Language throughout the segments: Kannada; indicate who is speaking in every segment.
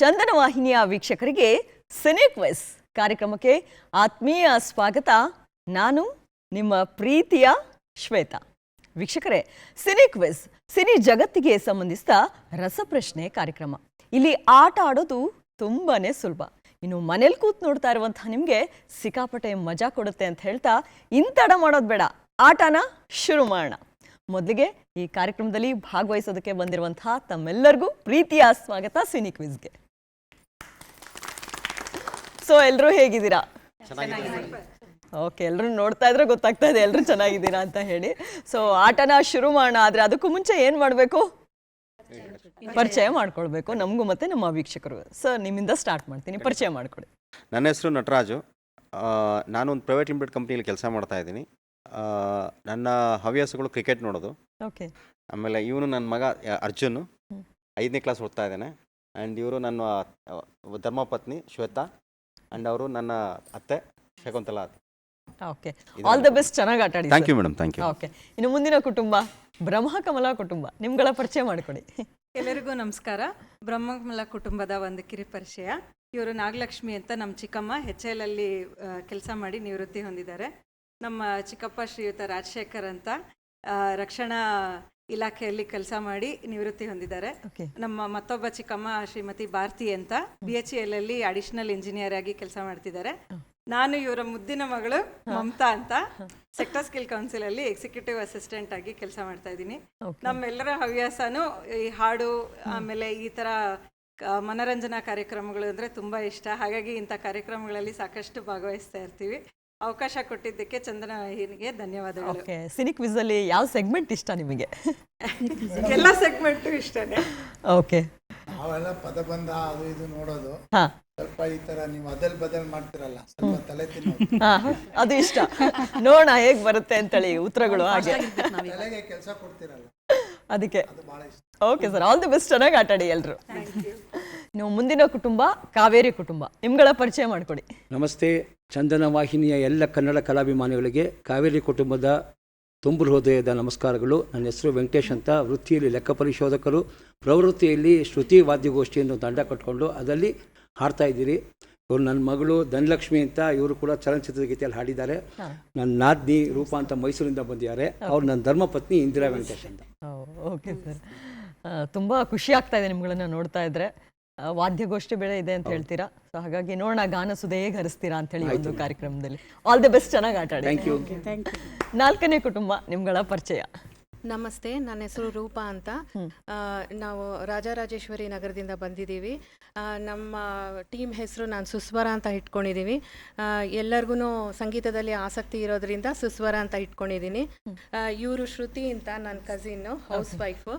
Speaker 1: ಚಂದನ ವಾಹಿನಿಯ ವೀಕ್ಷಕರಿಗೆ ಸಿನಿ ಕ್ವಿಜ್ ಕಾರ್ಯಕ್ರಮಕ್ಕೆ ಆತ್ಮೀಯ ಸ್ವಾಗತ. ನಾನು ನಿಮ್ಮ ಪ್ರೀತಿಯ ಶ್ವೇತಾ. ವೀಕ್ಷಕರೇ, ಸಿನಿ ಕ್ವಿಜ್ ಸಿನಿ ಜಗತ್ತಿಗೆ ಸಂಬಂಧಿಸಿದ ರಸಪ್ರಶ್ನೆ ಕಾರ್ಯಕ್ರಮ. ಇಲ್ಲಿ ಆಟ ಆಡೋದು ತುಂಬಾನೇ ಸುಲಭ. ಇನ್ನು ಮನೇಲಿ ಕೂತ್ ನೋಡ್ತಾ ಇರುವಂತಹ ನಿಮ್ಗೆ ಸಿಕ್ಕಾಪಟ್ಟೆ ಮಜಾ ಕೊಡುತ್ತೆ ಅಂತ ಹೇಳ್ತಾ ಇಂತಡ ಮಾಡೋದು ಬೇಡ, ಆಟನ ಶುರು ಮಾಡೋಣ. ಮೊದಲಿಗೆ ಈ ಕಾರ್ಯಕ್ರಮದಲ್ಲಿ ಭಾಗವಹಿಸೋದಕ್ಕೆ ಬಂದಿರುವಂತಹ ತಮ್ಮೆಲ್ಲರಿಗೂ ಪ್ರೀತಿಯ ಸ್ವಾಗತ ಸಿನಿ ಕ್ವಿಜ್ಗೆ. ಸೊ ಎಲ್ರೂ ಹೇಗಿದ್ದೀರಾ? ಓಕೆ, ಎಲ್ಲರೂ ನೋಡ್ತಾ ಇದ್ರೆ ಗೊತ್ತಾಗ್ತಾ ಇದೆ ಎಲ್ಲರೂ ಚೆನ್ನಾಗಿದ್ದೀರಾ ಅಂತ ಹೇಳಿ. ಸೊ ಆಟನ ಶುರು ಮಾಡೋಣ. ಆದ್ರೆ ಅದಕ್ಕೂ ಮುಂಚೆ ಏನ್ ಮಾಡ್ಬೇಕು? ಪರಿಚಯ ಮಾಡ್ಕೊಳ್ಬೇಕು ನಮಗೂ ಮತ್ತೆ ನಮ್ಮ ವೀಕ್ಷಕರು. ಸರ್, ನಿಮ್ಮಿಂದ ಸ್ಟಾರ್ಟ್ ಮಾಡ್ತೀನಿ, ಪರಿಚಯ ಮಾಡ್ಕೊಡಿ.
Speaker 2: ನನ್ನ ಹೆಸರು ನಟರಾಜು. ನಾನು ಒಂದು ಪ್ರೈವೇಟ್ ಲಿಮಿಟೆಡ್ ಕಂಪ್ನಿಯಲ್ಲಿ ಕೆಲಸ ಮಾಡ್ತಾ ಇದ್ದೀನಿ. ನನ್ನ ಹವ್ಯಾಸಗಳು ಕ್ರಿಕೆಟ್ ನೋಡೋದು.
Speaker 1: ಓಕೆ.
Speaker 2: ಆಮೇಲೆ ಇವನು ನನ್ನ ಮಗ ಅರ್ಜುನ್ 5ನೇ ಕ್ಲಾಸ್ ಓದ್ತಾ ಇದ್ದಾನೆ. ಆ್ಯಂಡ್ ಇವರು ನನ್ನ ಧರ್ಮಪತ್ನಿ ಶ್ವೇತಾ, ಆ್ಯಂಡ್ ಅವರು ನನ್ನ ಅತ್ತೆ Shakuntala.
Speaker 1: Okay, all the best, ಚೆನ್ನಾಗಿ ಆಟ ಆಡಿ.
Speaker 2: Thank you madam, thank you.
Speaker 1: Okay, ಇನ್ನು ಮುಂದಿನ ಕುಟುಂಬ ಬ್ರಹ್ಮಕಮಲ ಕುಟುಂಬ, ನಿಮ್ಗಳ ಪರಿಚಯ ಮಾಡಿಕೊಡಿ.
Speaker 3: ಎಲ್ಲರಿಗೂ ನಮಸ್ಕಾರ. ಬ್ರಹ್ಮಕಮಲ ಕುಟುಂಬದ ಒಂದು ಕಿರಿ ಪರಿಚಯ. ಇವರು ನಾಗಲಕ್ಷ್ಮಿ ಅಂತ ನಮ್ಮ ಚಿಕ್ಕಮ್ಮ HL ಅಲ್ಲಿ ಕೆಲಸ ಮಾಡಿ ನಿವೃತ್ತಿ ಹೊಂದಿದ್ದಾರೆ. ನಮ್ಮ ಚಿಕ್ಕಪ್ಪ ಶ್ರೀಯುತ ರಾಜಶೇಖರ್ ಅಂತ ರಕ್ಷಣಾ ಇಲಾಖೆಯಲ್ಲಿ ಕೆಲಸ ಮಾಡಿ ನಿವೃತ್ತಿ ಹೊಂದಿದ್ದಾರೆ. ನಮ್ಮ ಮತ್ತೊಬ್ಬ ಚಿಕ್ಕಮ್ಮ ಶ್ರೀಮತಿ ಭಾರತಿ ಅಂತ BHEL ಅಲ್ಲಿ ಅಡಿಷನಲ್ ಇಂಜಿನಿಯರ್ ಆಗಿ ಕೆಲಸ ಮಾಡ್ತಿದ್ದಾರೆ. ನಾನು ಇವರ ಮುದ್ದಿನ ಮಗಳು ಮಮತಾ ಅಂತ ಸೆಕ್ಟರ್ ಸ್ಕಿಲ್ ಕೌನ್ಸಿಲ್ ಅಲ್ಲಿ ಎಕ್ಸಿಕ್ಯೂಟಿವ್ ಅಸಿಸ್ಟೆಂಟ್ ಆಗಿ ಕೆಲಸ ಮಾಡ್ತಾ ಇದ್ದೀನಿ. ನಮ್ಮೆಲ್ಲರ ಹವ್ಯಾಸನೂ ಈ ಹಾಡು, ಆಮೇಲೆ ಈ ತರ ಮನರಂಜನಾ ಕಾರ್ಯಕ್ರಮಗಳು ಅಂದ್ರೆ ತುಂಬಾ ಇಷ್ಟ. ಹಾಗಾಗಿ ಇಂಥ ಕಾರ್ಯಕ್ರಮಗಳಲ್ಲಿ ಸಾಕಷ್ಟು ಭಾಗವಹಿಸ್ತಾ ಇರ್ತೀವಿ. ಅವಕಾಶ ಕೊಟ್ಟಿದ್ದಕ್ಕೆ ಚಂದನ ವಾಹಿನಿಗೆ ಧನ್ಯವಾದಗಳು.
Speaker 1: ಸಿನಿ ಕ್ವಿಜ್ ಅಲ್ಲಿ ಯಾವ ಸೆಗ್ಮೆಂಟ್ ಇಷ್ಟ ನಿಮಗೆ?
Speaker 3: ಎಲ್ಲ ಸೆಗ್ಮೆಂಟು ಇಷ್ಟನೇ.
Speaker 1: ಓಕೆ,
Speaker 4: ನಾವೆಲ್ಲ ಪದಬಂಧ ಅದು ಇದು ನೋಡೋದು ಸ್ವಲ್ಪ ಈ ತರ ನೀವು ಅದಲ್ ಬದಲ್ ಮಾಡ್ತಿರಲ್ಲ, ಸ್ವಲ್ಪ ತಲೆ ತಿನ್ನೋದು
Speaker 1: ಅದು ಇಷ್ಟ. ನೋಡೋಣ ಹೇಗ್ ಬರುತ್ತೆ ಅಂತೇಳಿ ಉತ್ತರಗಳು. ಹಾಗೆ
Speaker 4: ತಲೆಗೆ ಕೆಲಸ ಕೊಡ್ತಿರಲ್ಲ,
Speaker 1: ಅದಕ್ಕೆ.
Speaker 4: ಅದು ಬಹಳ ಇಷ್ಟ.
Speaker 1: Okay sir, all the best, ಚೆನ್ನಾಗಿ ಆಟ ಆಡಿ ಎಲ್ರು. ನೀವು ಮುಂದಿನ ಕುಟುಂಬ ಕಾವೇರಿ ಕುಟುಂಬ, ನಿಮ್ಗಳ ಪರಿಚಯ ಮಾಡಿಕೊಡಿ.
Speaker 5: ನಮಸ್ತೆ. ಚಂದನ ವಾಹಿನಿಯ ಎಲ್ಲ ಕನ್ನಡ ಕಲಾಭಿಮಾನಿಗಳಿಗೆ ಕಾವೇರಿ ಕುಟುಂಬದ ತುಂಬು ಹೃದಯದ ನಮಸ್ಕಾರಗಳು. ನನ್ನ ಹೆಸರು ವೆಂಕಟೇಶ್ ಅಂತ. ವೃತ್ತಿಯಲ್ಲಿ ಲೆಕ್ಕ ಪರಿಶೋಧಕರು, ಪ್ರವೃತ್ತಿಯಲ್ಲಿ ಶ್ರುತಿ ವಾದ್ಯಗೋಷ್ಠಿಯನ್ನು ತಂಡ ಕಟ್ಕೊಂಡು ಅದರಲ್ಲಿ ಹಾಡ್ತಾ ಇದ್ದೀರಿ. ಇವರು ನನ್ನ ಮಗಳು ಧನಲಕ್ಷ್ಮಿ ಅಂತ, ಇವರು ಕೂಡ ಚಲನಚಿತ್ರ ಗೀತೆಯಲ್ಲಿ ಹಾಡಿದ್ದಾರೆ. ನನ್ನ ನಾದ್ನಿ ರೂಪಾ ಅಂತ ಮೈಸೂರಿಂದ ಬಂದಿದ್ದಾರೆ. ಅವ್ರು ನನ್ನ ಧರ್ಮಪತ್ನಿ ಇಂದಿರಾ ವೆಂಕಟೇಶ್ ಅಂತ.
Speaker 1: ಓಕೆ ಸರ್, ತುಂಬ ಖುಷಿ ಆಗ್ತಾ ಇದೆ ನಿಮ್ಗಳನ್ನ ನೋಡ್ತಾ ಇದ್ರೆ. ವಾದ್ಯಗೋಷ್ಠಿ ಬೆಳೆ ಇದೆ ಅಂತ ಹೇಳ್ತೀರಾ, ಸೊ ಹಾಗಾಗಿ ನೋಡೋಣ ಗಾನ ಸುಧೆ ಹೇಗೆ ಹರಿಸ್ತೀರಾ ಅಂತ ಹೇಳಿ ಒಂದು ಕಾರ್ಯಕ್ರಮದಲ್ಲಿ. ಆಲ್ ದಿ ಬೆಸ್ಟ್, ಚೆನ್ನಾಗಿ ಆಟ ಆಡಿ.
Speaker 5: Thank you.
Speaker 1: 4ನೇ ಕುಟುಂಬ, ನಿಮ್ಗಳ ಪರಿಚಯ.
Speaker 6: ನಮಸ್ತೆ, ನನ್ನ ಹೆಸರು ರೂಪಾ ಅಂತ. ನಾವು ರಾಜರಾಜೇಶ್ವರಿ ನಗರದಿಂದ ಬಂದಿದ್ದೀವಿ. ನಮ್ಮ ಟೀಮ್ ಹೆಸರು ನಾನು ಸುಸ್ವರ ಅಂತ ಇಟ್ಕೊಂಡಿದ್ದೀವಿ. ಎಲ್ಲರಿಗೂ ಸಂಗೀತದಲ್ಲಿ ಆಸಕ್ತಿ ಇರೋದ್ರಿಂದ ಸುಸ್ವರ ಅಂತ ಇಟ್ಕೊಂಡಿದ್ದೀನಿ. ಇವರು ಶ್ರುತಿ ಅಂತ ನನ್ನ ಕಸಿನ್ನು, ಹೌಸ್ ವೈಫು.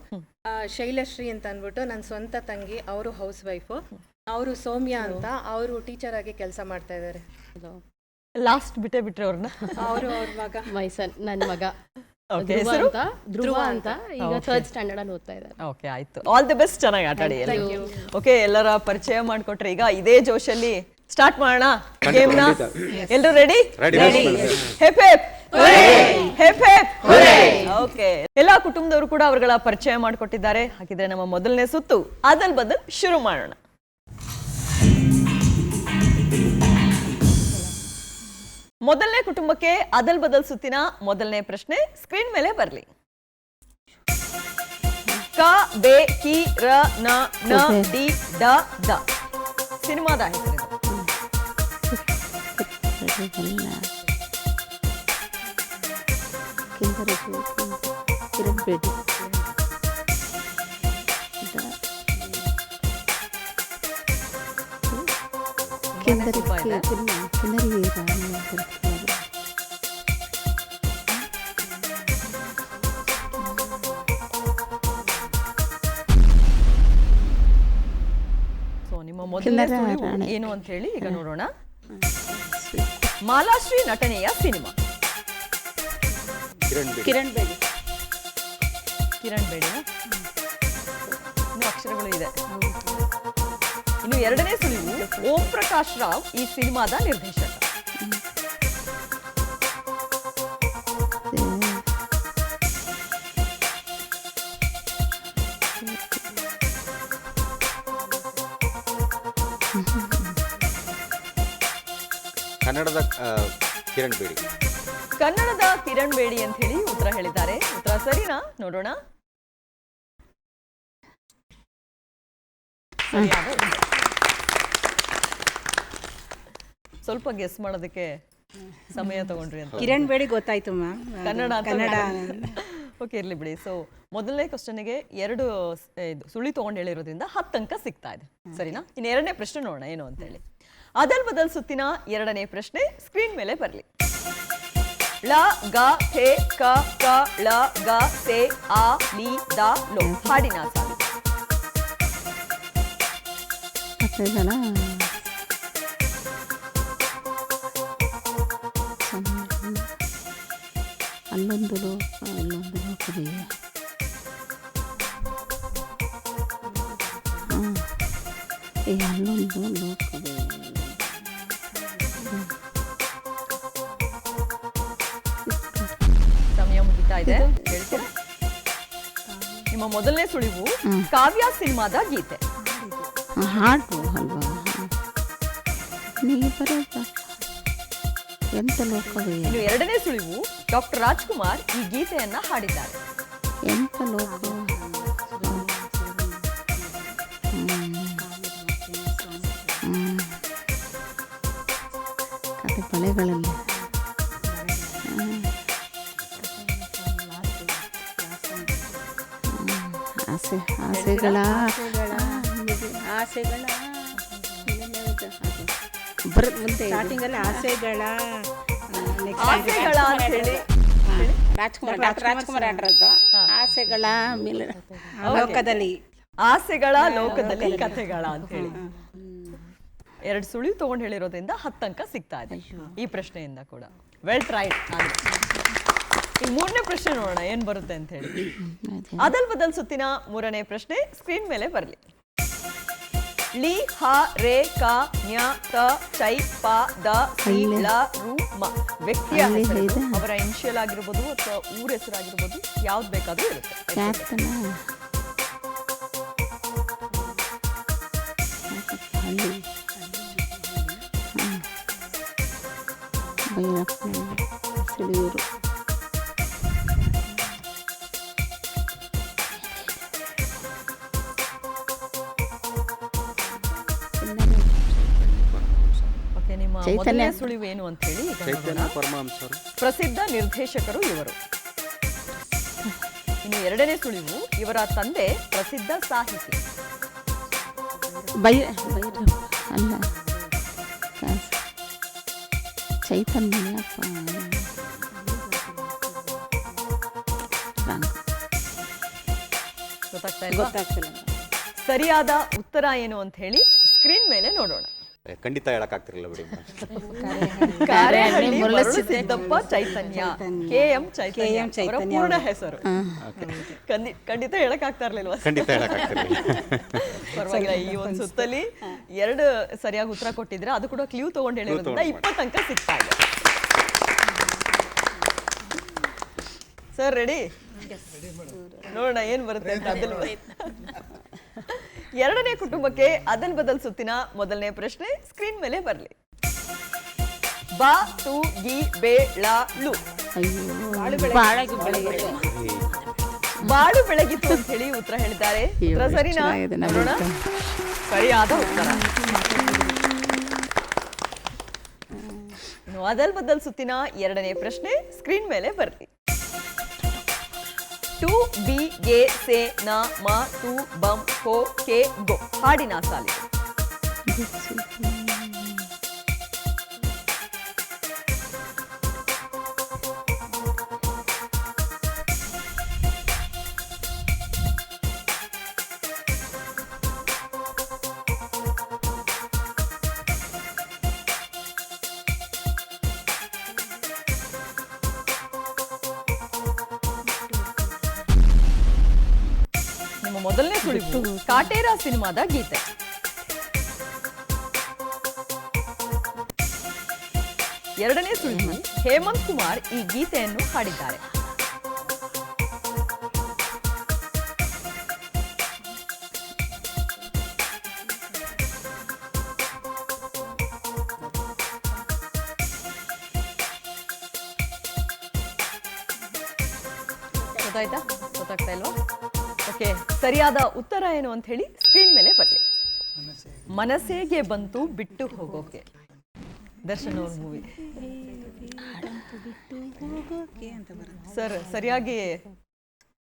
Speaker 6: ಶೈಲಶ್ರೀ ಅಂತ ಅಂದ್ಬಿಟ್ಟು ನನ್ನ ಸ್ವಂತ ತಂಗಿ, ಅವರು ಹೌಸ್ ವೈಫು. ಅವರು ಸೌಮ್ಯ ಅಂತ, ಅವರು ಟೀಚರ್ ಆಗಿ ಕೆಲಸ ಮಾಡ್ತಾ ಇದ್ದಾರೆ.
Speaker 1: ಲಾಸ್ಟ್ ಬಿಟ್ರೆ ಅವ್ರನ್ನ.
Speaker 6: ಅವರು ಅವ್ರ ಮಗ
Speaker 7: ಮೈಸನ್, ನನ್ನ ಮಗ
Speaker 1: ಧ್ರುವ
Speaker 7: ಅಂತ, ಈಗ 3rd ಸ್ಟ್ಯಾಂಡರ್ಡ್ ಅಲ್ಲಿ ಓದ್ತಾ ಇದ್ದಾರೆ.
Speaker 1: ಓಕೆ, ಆಯ್ತು, ಆಲ್ ದಿ ಬೆಸ್ಟ್, ಚೆನ್ನಾಗಿ ಆಟ ಆಡಿ. ಓಕೆ, ಎಲ್ಲರ ಪರಿಚಯ ಮಾಡ್ಕೊಟ್ರೆ ಈಗ ಇದೇ ಜೋಶಲ್ಲಿ ಸ್ಟಾರ್ಟ್ ಮಾಡೋಣ ಗೇಮ್ನ. ಎಲ್ಲರೂ ರೆಡಿ? ಹೆಪ್ ಹೆಪ್ ಹೆಪ್ ಹೆಪ್. ಓಕೆ, ಎಲ್ಲಾ ಕುಟುಂಬದವರು ಕೂಡ ಅವರುಗಳ ಪರಿಚಯ ಮಾಡಿಕೊಟ್ಟಿದ್ದಾರೆ. ಹಾಗಿದ್ರೆ ನಮ್ಮ ಮೊದಲನೇ ಸುತ್ತು ಅದಲ್ ಬದಲ್ ಶುರು ಮಾಡೋಣ. ಮೊದಲನೇ ಕುಟುಂಬಕ್ಕೆ ಅದಲ್ ಬದಲ್ ಸುತ್ತಿನ ಮೊದಲನೇ ಪ್ರಶ್ನೆ ಸ್ಕ್ರೀನ್ ಮೇಲೆ ಬರಲಿ. ಕ ಬೆ ಕಿ ರ ನ ನ ಡಿ ಡ ದ ಸಿನಿಮಾದ ಹೆಸರು. ಸೊ ನಿಮ್ಮ ಮೊದಲನೇ ಸುಳಿವು ಏನು ಅಂತ ಹೇಳಿ ಈಗ ನೋಡೋಣ. ಮಾಲಾಶ್ರೀ ನಟನೆಯ ಸಿನಿಮಾ.
Speaker 7: ಕಿರಣ್ ಬೇಡಿ.
Speaker 1: ಕಿರಣ್ ಬೇಡಿ. ಇನ್ನು ಅಕ್ಷರಗಳು ಇದೆ. ಇನ್ನು ಎರಡನೇ ಸುಳಿವು ಓಂ ಪ್ರಕಾಶ್ ರಾವ್ ಈ ಸಿನಿಮಾದ ನಿರ್ದೇಶಕ.
Speaker 2: ಕನ್ನಡದ ಕಿರಣ್ ಬೇಡಿ.
Speaker 1: ಕನ್ನಡದ ಕಿರಣ್ ಬೇಡಿ ಅಂತ ಹೇಳಿ ಉತ್ತರ ಹೇಳಿದ್ದಾರೆ. ಉತ್ತರ ಸರಿನಾ? ನೋಡೋಣ. ಸರಿಯಾದ ಉತ್ತರ. ಸ್ವಲ್ಪ ಗೆಸ್ ಮಾಡೋದಕ್ಕೆ ಸಮಯ ತಗೊಂಡ್ರಿ ಅಂತ.
Speaker 8: ಕಿರಣ್ ಬೇಡಿ ಗೊತ್ತಾಯ್ತು ಮ್ಯಾಮ್.
Speaker 1: ಕನ್ನಡ
Speaker 8: ಕನ್ನಡ.
Speaker 1: ಓಕೆ, ಇರ್ಲಿ ಬಿಡಿ. ಸೊ ಮೊದಲನೇ ಕ್ವಶನ್ಗೆ 2 ಸುಳಿ ತಗೊಂಡು ಹೇಳಿರೋದ್ರಿಂದ 10 ಅಂಕ ಸಿಗ್ತಾ ಇದೆ. ಸರಿನಾ? ಇನ್ನು ಎರಡನೇ ಪ್ರಶ್ನೆ ನೋಡೋಣ ಏನು ಅಂತ ಹೇಳಿ. ಅದಲ್ ಬದಲ್ ಸುತ್ತಿನ ಎರಡನೇ ಪ್ರಶ್ನೆ ಸ್ಕ್ರೀನ್ ಮೇಲೆ ಬರಲಿ. ಳ ಗ ಹೆ ಕ ಕ ಳ ಗ ಸೆ ಆ ಲಿ ದ ಲೋ ಹಾಡಿನ ಸಾಲು.
Speaker 9: ಅಲ್ಲೊಂದು ಲೋಕ ಇಲ್ಲೊಂದು ಲೋಕವಿದೆ. ಅಲ್ಲೊಂದು ಲೋಕವಿದೆ.
Speaker 1: ಸಮಯ ಮುಗಿತಾ ಇದೆ. ಹೇಳ್ತೀರಾ? ನಿಮ್ಮ ಮೊದಲನೇ ಸುಳಿವು ಕಾವ್ಯ ಸಿನಿಮಾದ ಗೀತೆ.
Speaker 9: ಹಾಡು ಅಲ್ವಾ? ನೀ ಬರೋದ ಎಂತ ಲೋಕವೇ.
Speaker 1: ಇನ್ನು ಎರಡನೇ ಸುಳಿವು ಡಾಕ್ಟರ್ ರಾಜ್ಕುಮಾರ್ ಈ ಗೀತೆಯನ್ನ ಹಾಡಿದ್ದಾರೆ.
Speaker 9: ಎಂತ ಲೋಕ. ಕತೆ ಬಳೆಗಳಲ್ಲಿ ಆಸೆ ಆಸೆಗಳ
Speaker 8: ಆಸೆಗಳ
Speaker 9: ಬರೋದು ಮುಂದೆ
Speaker 8: ಸ್ಟಾರ್ಟಿಂಗಲ್ಲಿ ಆಸೆಗಳ
Speaker 1: ಆಸೆಗಳ ಅಂತ ಹೇಳಿ
Speaker 9: ರಾಜ್ಕುಮಾರ್ ಆಡಿರೋದು. ಆಸೆಗಳ ಮೇಲೆ
Speaker 8: ಲೋಕದಲ್ಲಿ
Speaker 1: ಆಸೆಗಳ ಲೋಕದಲ್ಲಿ ಕಥೆಗಳ ಅಂತ ಹೇಳಿ 2 ಸುಳಿವು ತಗೊಂಡು ಹೇಳಿರೋದ್ರಿಂದ 10 ಅಂಕ ಸಿಗ್ತಾ ಇದೆ ಈ ಪ್ರಶ್ನೆಯಿಂದ ಕೂಡ. Well tried. ಈ ಮೂರನೇ ಪ್ರಶ್ನೆ ನೋಡೋಣ ಏನ್ ಬರುತ್ತೆ ಅಂತ ಹೇಳಿ. ಅದಲ್ ಬದಲ್ ಸುತ್ತಿನ ಮೂರನೇ ಪ್ರಶ್ನೆ ಸ್ಕ್ರೀನ್ ಮೇಲೆ ಬರಲಿ. ಲಿ ಹ ರೇ ಕ ನ್ಯ ತ ಚೈ ಪ ದ ಸಿ ಳ ರು ಮ ವ್ಯಕ್ತಿಯ ಹೆಸರು, ಅವರ ಇನಿಷಿಯಲ್ ಆಗಿರ್ಬೋದು ಅಥವಾ ಊರ ಹೆಸರಾಗಿರ್ಬೋದು, ಯಾವ್ದು ಬೇಕಾದ್ರೂ ಇರುತ್ತೆ.
Speaker 9: ಕ್ಯಾಪ್ಟನ ಹಳ್ಳಿ ಭೈರಪ್ಪನ ಸಿಡಿಯೂರು.
Speaker 1: ಓಕೆ, ನಿಮ್ಮ ಮೊದಲನೇ ಸುಳಿವು ಏನು ಅಂತ ಹೇಳಿ
Speaker 2: ಚೈತನ್ಯ ಪರಮಹಂಸರು.
Speaker 1: ಪ್ರಸಿದ್ಧ ನಿರ್ದೇಶಕರು ಇವರು. ಇನ್ನು ಎರಡನೇ ಸುಳಿವು ಇವರ ತಂದೆ ಪ್ರಸಿದ್ಧ ಸಾಹಿತಿ.
Speaker 9: ಭೈರಪ್ಪ ಅಲ್ಲ, ಚೈತನ್ಯಪ್ಪ.
Speaker 1: ಗೊತ್ತಾಗ್ತಿಲ್ಲ. ಸರಿಯಾದ ಉತ್ತರ ಏನು ಅಂತ ಹೇಳಿ ಸ್ಕ್ರೀನ್ ಮೇಲೆ ನೋಡೋಣ.
Speaker 2: ಖಂಡಿತ ಹೇಳಕ್ಕಾಗ್ತಿರಲಿಲ್ಲ ಬಿಡಿ.
Speaker 1: ಕಾರೇಹಳ್ಳಿ ಮರುಳುಸಿದ್ದಪ್ಪ ಚೈತನ್ಯ, KM ಚೈತನ್ಯ ಅವರ ಪೂರ್ಣ ಹೆಸರು. ಖಂಡಿತ ಹೇಳಕ್ಕಾಗ್ತಾ ಇರ್ಲಿಲ್ವಾ?
Speaker 2: ಖಂಡಿತ ಹೇಳಕ್ಕಾಗ್ತಿರಲಿಲ್ಲ.
Speaker 1: ಪರವಾಗಿಲ್ಲ. ಈ ಒಂದು ಸುತ್ತಲ್ಲಿ 2 ಸರಿಯಾಗಿ ಉತ್ತರ ಕೊಟ್ಟಿದ್ರೆ ಅದು ಕೂಡ ಕ್ಲೂ ತಗೊಂಡು ಹೇಳಿರೋದ್ರಿಂದ 20 ಅಂಕ ಸಿಗ್ತಾ ಇದೆ. Sir ready? ನೋಡೋಣ ಏನ್ ಬರುತ್ತೆ ಅಂತ. ಎರಡನೇ ಕುಟುಂಬಕ್ಕೆ ಅದಲ್ ಬದಲ್ ಸುತ್ತಿನ ಮೊದಲನೇ ಪ್ರಶ್ನೆ ಸ್ಕ್ರೀನ್ ಮೇಲೆ ಬರಲಿ. ಬಾ ತು ಗಿ ಬೆ ಳ ಳು ಬಾಳು ಬೆಳಗಿತ್ತು ಅಂತ ಹೇಳಿ ಉತ್ತರ ಹೇಳಿದ್ದಾರೆ. ಉತ್ತರ ಸರಿನಾ? ನೋಡೋಣ. ಸರಿಯಾದ ಉತ್ತರ. ಇನ್ನು ಅದಲ್ ಬದಲ್ ಸುತ್ತಿನ ಎರಡನೇ ಪ್ರಶ್ನೆ ಸ್ಕ್ರೀನ್ ಮೇಲೆ ಬರಲಿ. ಟು ಬಿ ಗೆ ಸೆ ನ ಮ ತು ಬಂ ಹೋ ಕೆ ಗೋ ಹಾಡಿನ ಸಾಲಿದೆ. ಮೊದಲನೇ ಸುಳಿವು ಕಾಟೇರ ಸಿನಿಮಾದ ಗೀತೆ. ಎರಡನೇ ಸುಳಿವು ಹೇಮಂತ್ ಕುಮಾರ್ ಈ ಗೀತೆಯನ್ನು ಹಾಡಿದ್ದಾರೆ. ಗೊತ್ತಾಯ್ತಾ? ಗೊತ್ತಾಗ್ತಾ ಇಲ್ವಾ? ಓಕೆ, ಸರಿಯಾದ ಉತ್ತರ ಏನು ಅಂತ ಹೇಳಿ ಸ್ಕ್ರೀನ್ ಮೇಲೆ ಬರಲಿ. ಮನಸ್ಸಿಗೆ ಬಂತು ಬಿಟ್ಟು ಹೋಗೋಕೆ, ದರ್ಶನ್ ಅವ್ರ ಮೂವಿ. ಸರ್ ಸರಿಯಾಗಿ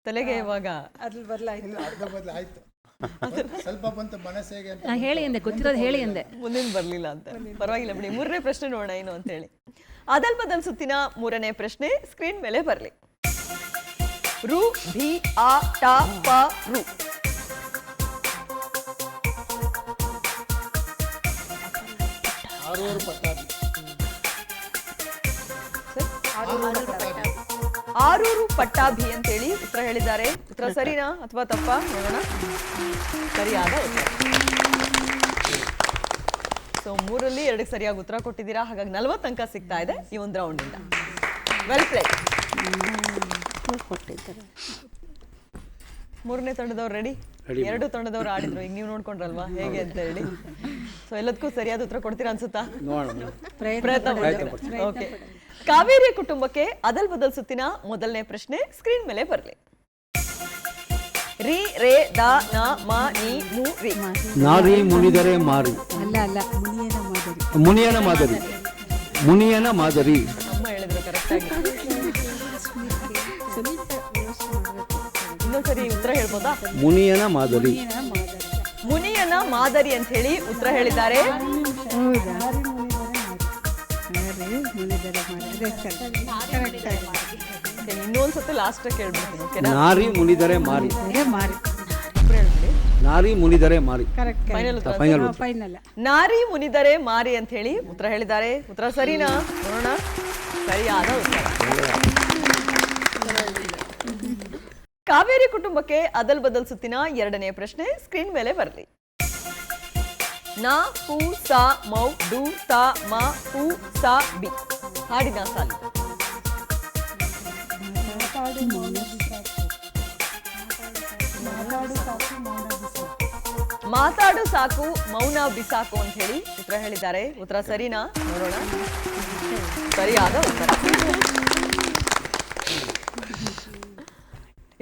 Speaker 1: ತಲೆಗೆ ಇವಾಗ
Speaker 3: ಅದ್ರಲ್ಲಿ ಬದಲಾಯಿತು.
Speaker 4: ಅರ್ಧ ಬದಲು ಆಯ್ತು, ಸ್ವಲ್ಪ ಬಂತು ಮನಸ್ಸಿಗೆ ಅಂತ.
Speaker 8: ಹೇಳಿ ಅಂದೆ, ಗೊತ್ತಿರೋದು ಹೇಳಿ ಅಂದೆ.
Speaker 1: ಮುಂದಿನ ಬರಲಿಲ್ಲ ಅಂತ. ಪರವಾಗಿಲ್ಲ ಬಿಡಿ, ಮೂರನೇ ಪ್ರಶ್ನೆ ನೋಡೋಣ ಏನು ಅಂತ ಹೇಳಿ. ಅದಲ್ ಬದಲ್ ಸುತ್ತಿನ ಮೂರನೇ ಪ್ರಶ್ನೆ ಸ್ಕ್ರೀನ್ ಮೇಲೆ ಬರಲಿ. ರು ಭಿ ಆ ಟ ಪ ರು.
Speaker 4: ಆರೂರು ಪಟ್ಟಾಭಿ.
Speaker 1: ಆರೂರು ಪಟ್ಟಾಭಿ ಅಂತೇಳಿ ಉತ್ತರ ಹೇಳಿದ್ದಾರೆ. ಉತ್ತರ ಸರಿನಾ ಅಥವಾ ತಪ್ಪಾ ನೋಡೋಣ. ಸರಿಯಾದ ಉತ್ತರ. ಸೊ 3ರಲ್ಲಿ 2 ಸರಿಯಾಗಿ ಉತ್ತರ ಕೊಟ್ಟಿದ್ದೀರಾ. ಹಾಗಾಗಿ 40 ಅಂಕ ಸಿಗ್ತಾ ಇದೆ ಈ ಒಂದು ರೌಂಡ್ ಇಂದ. Well played. ಮೂರನೇ ತಂಡದವ್ರು ರೆಡಿ? 2 ತಂಡದವ್ರು ಆಡಿದ್ರು, ಈಗ ನೀವು ನೋಡ್ಕೊಂಡ್ರಲ್ವಾ ಹೇಗೆ ಅಂತ ಹೇಳಿ. ಸೊ ಎಲ್ಲದಕ್ಕೂ ಸರಿಯಾದ ಉತ್ತರ ಕೊಡ್ತೀರಾ ಅನ್ಸುತ್ತಾ? ಪ್ರಯತ್ನ ಮಾಡ್ತೀರಾ? ಓಕೆ. ಕಾವೇರಿ ಕುಟುಂಬಕ್ಕೆ ಅದಲ್ ಬದಲ್ ಸುತ್ತಿನ ಮೊದಲನೇ ಪ್ರಶ್ನೆ ಸ್ಕ್ರೀನ್ ಮೇಲೆ ಬರಲಿ. ರಿ ರೇ ದ ನ ಮ ನಿ ಮು ರಿ.
Speaker 5: ನಾರಿ ಮುನಿದರೆ ಮಾರಿ.
Speaker 8: ಅಲ್ಲ ಅಲ್ಲ,
Speaker 5: ಮುನಿಯನ ಮಾದರಿ. ಮುನಿಯನ ಮಾದರಿ.
Speaker 1: ಅಮ್ಮ ಹೇಳಿದ್ರು ಕರೆಕ್ಟ್ ಆಗಿ. ಇನ್ನೊಂದ್ಸರಿ ಉತ್ತರ ಹೇಳ್ಬೋದಾ?
Speaker 5: ಮುನಿಯನ ಮಾದರಿ.
Speaker 1: ಮುನಿಯನ ಮಾದರಿ ಅಂತ ಹೇಳಿ ಉತ್ತರ ಹೇಳಿದ್ದಾರೆ. ಇನ್ನೊಂದ್ಸತಿ ಲಾಸ್ಟ್ ಕೇಳ್ಬಿಡ್ತೀನಿ, ಓಕೆನಾ?
Speaker 5: ನಾರಿ ಮುನಿದರೆ ಮಾರಿ.
Speaker 1: ಹೇಳ್ಬಿಡಿ.
Speaker 5: ನಾರಿ ಮುನಿದರೆ ಮಾರಿ.
Speaker 1: ಫೈನಲ್ ಉತ್ತರ.
Speaker 8: ಫೈನಲ್.
Speaker 1: ನಾರಿ ಮುನಿದರೆ ಮಾರಿ ಅಂತ ಹೇಳಿ ಉತ್ತರ ಹೇಳಿದ್ದಾರೆ. ಉತ್ತರ ಸರಿನಾ ನೋಡೋಣ. ಸರಿಯಾದ ಉತ್ತರ. ಕಾವೇರಿ ಕುಟುಂಬಕ್ಕೆ ಅದಲ್ ಬದಲ್ ಸುತ್ತಿನ ಎರಡನೇ ಪ್ರಶ್ನೆ ಸ್ಕ್ರೀನ್ ಮೇಲೆ ಬರಲಿ. ನ ಹು ಸ ಮೌ ಡು ತ ಮ ಹು ಸ ಬಿ. ಹಾಡಿನ ಸಾಲು. ಮಾತಾಡು ಸಾಕು ಮೌನ ಬಿಸಾಕು ಅಂತ ಹೇಳಿ ಉತ್ತರ ಹೇಳಿದ್ದಾರೆ. ಉತ್ತರ ಸರಿನಾ ನೋಡೋಣ. ಸರಿಯಾದ ಉತ್ತರ.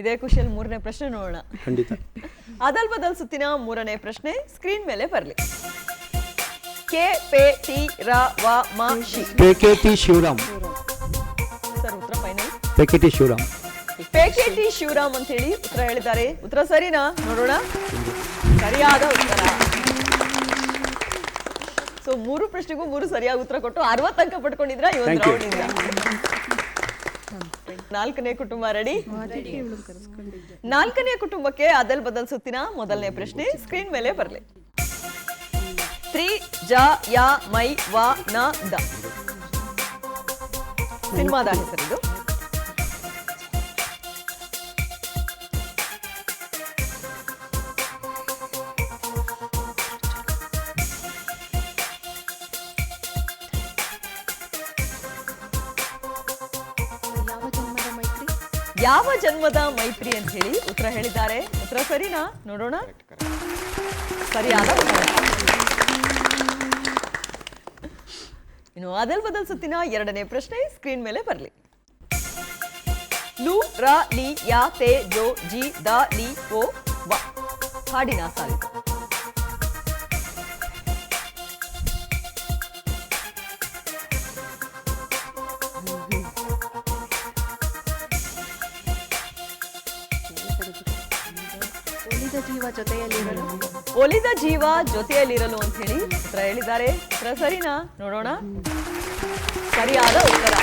Speaker 1: ಇದೇ ಖುಷಿಯಲ್ಲಿ ಮೂರನೇ ಪ್ರಶ್ನೆ ನೋಡೋಣ.
Speaker 5: ಖಂಡಿತ.
Speaker 1: ಅದಲ್ ಬದಲ್ ಸುತ್ತಿನ ಮೂರನೇ ಪ್ರಶ್ನೆ ಸ್ಕ್ರೀನ್ ಮೇಲೆ ಬರಲಿ. ಕೆ ಪೆ ಟಿ ರ ವ ಮ ಶಿ.
Speaker 5: ಪೆಕೆಟಿ ಶಿವರಾಮ್.
Speaker 1: ಸರ್ ಉತ್ತರ ಫೈನಲ್.
Speaker 5: ಪೆಕೆಟಿ ಶಿವರಾಮ್.
Speaker 1: ಪೆಕೆಟಿ ಶಿವರಾಮ್ ಅಂತ ಹೇಳಿ ಉತ್ತರ ಹೇಳಿದ್ದಾರೆ. ಉತ್ತರ ಸರಿನಾ ನೋಡೋಣ. ಸರಿಯಾದ ಉತ್ತರ. ಸೊ 3 ಪ್ರಶ್ನೆಗೂ 3 ಸರಿಯಾದ ಉತ್ತರ ಕೊಟ್ಟು 60 ಅಂಕ ಪಡ್ಕೊಂಡಿದ್ರ ಈ ಒಂದು ರೌಂಡ್ ಇಂದ. 4ನೇ ಕುಟುಂಬ ರೆಡಿ? 4ನೇ ಕುಟುಂಬಕ್ಕೆ ಅದಲ್ ಬದಲ್ ಸುತ್ತಿನ ಮೊದಲನೇ ಪ್ರಶ್ನೆ ಸ್ಕ್ರೀನ್ ಮೇಲೆ ಬರಲಿ. ತ್ರಿ ಜ ಯ ಮೈ ವ ನ ದ. ಸಿನಿಮಾದ ಹೆಸರಿದು. ಯಾವ ಜನ್ಮದ ಮೈತ್ರಿ ಅಂತ ಹೇಳಿ ಉತ್ತರ ಹೇಳಿದ್ದಾರೆ. ಉತ್ತರ ಸರಿನಾ ನೋಡೋಣ. ಸರಿಯಾದ ಉತ್ತರ. ಇನ್ನು ಅದಲ್ ಬದಲ್ ಸುತ್ತಿನ ಎರಡನೇ ಪ್ರಶ್ನೆ ಸ್ಕ್ರೀನ್ ಮೇಲೆ ಬರಲಿ. ಲು ರ ಲಿ ಯಾ ತೇ ಜೋ ಜಿ ದ ಲಿ ಓ ವ. ಹಾಡಿನ ಸಾಲು. ಒಲಿದ ಜೀವ ಜೊತೆಯಲ್ಲಿರಲು ಅಂತ ಹೇಳಿ ಉತ್ತರ ಹೇಳಿದ್ದಾರೆ. ಉತ್ತರ ಸರಿನಾ ನೋಡೋಣ. ಸರಿಯಾದ ಉತ್ತರ.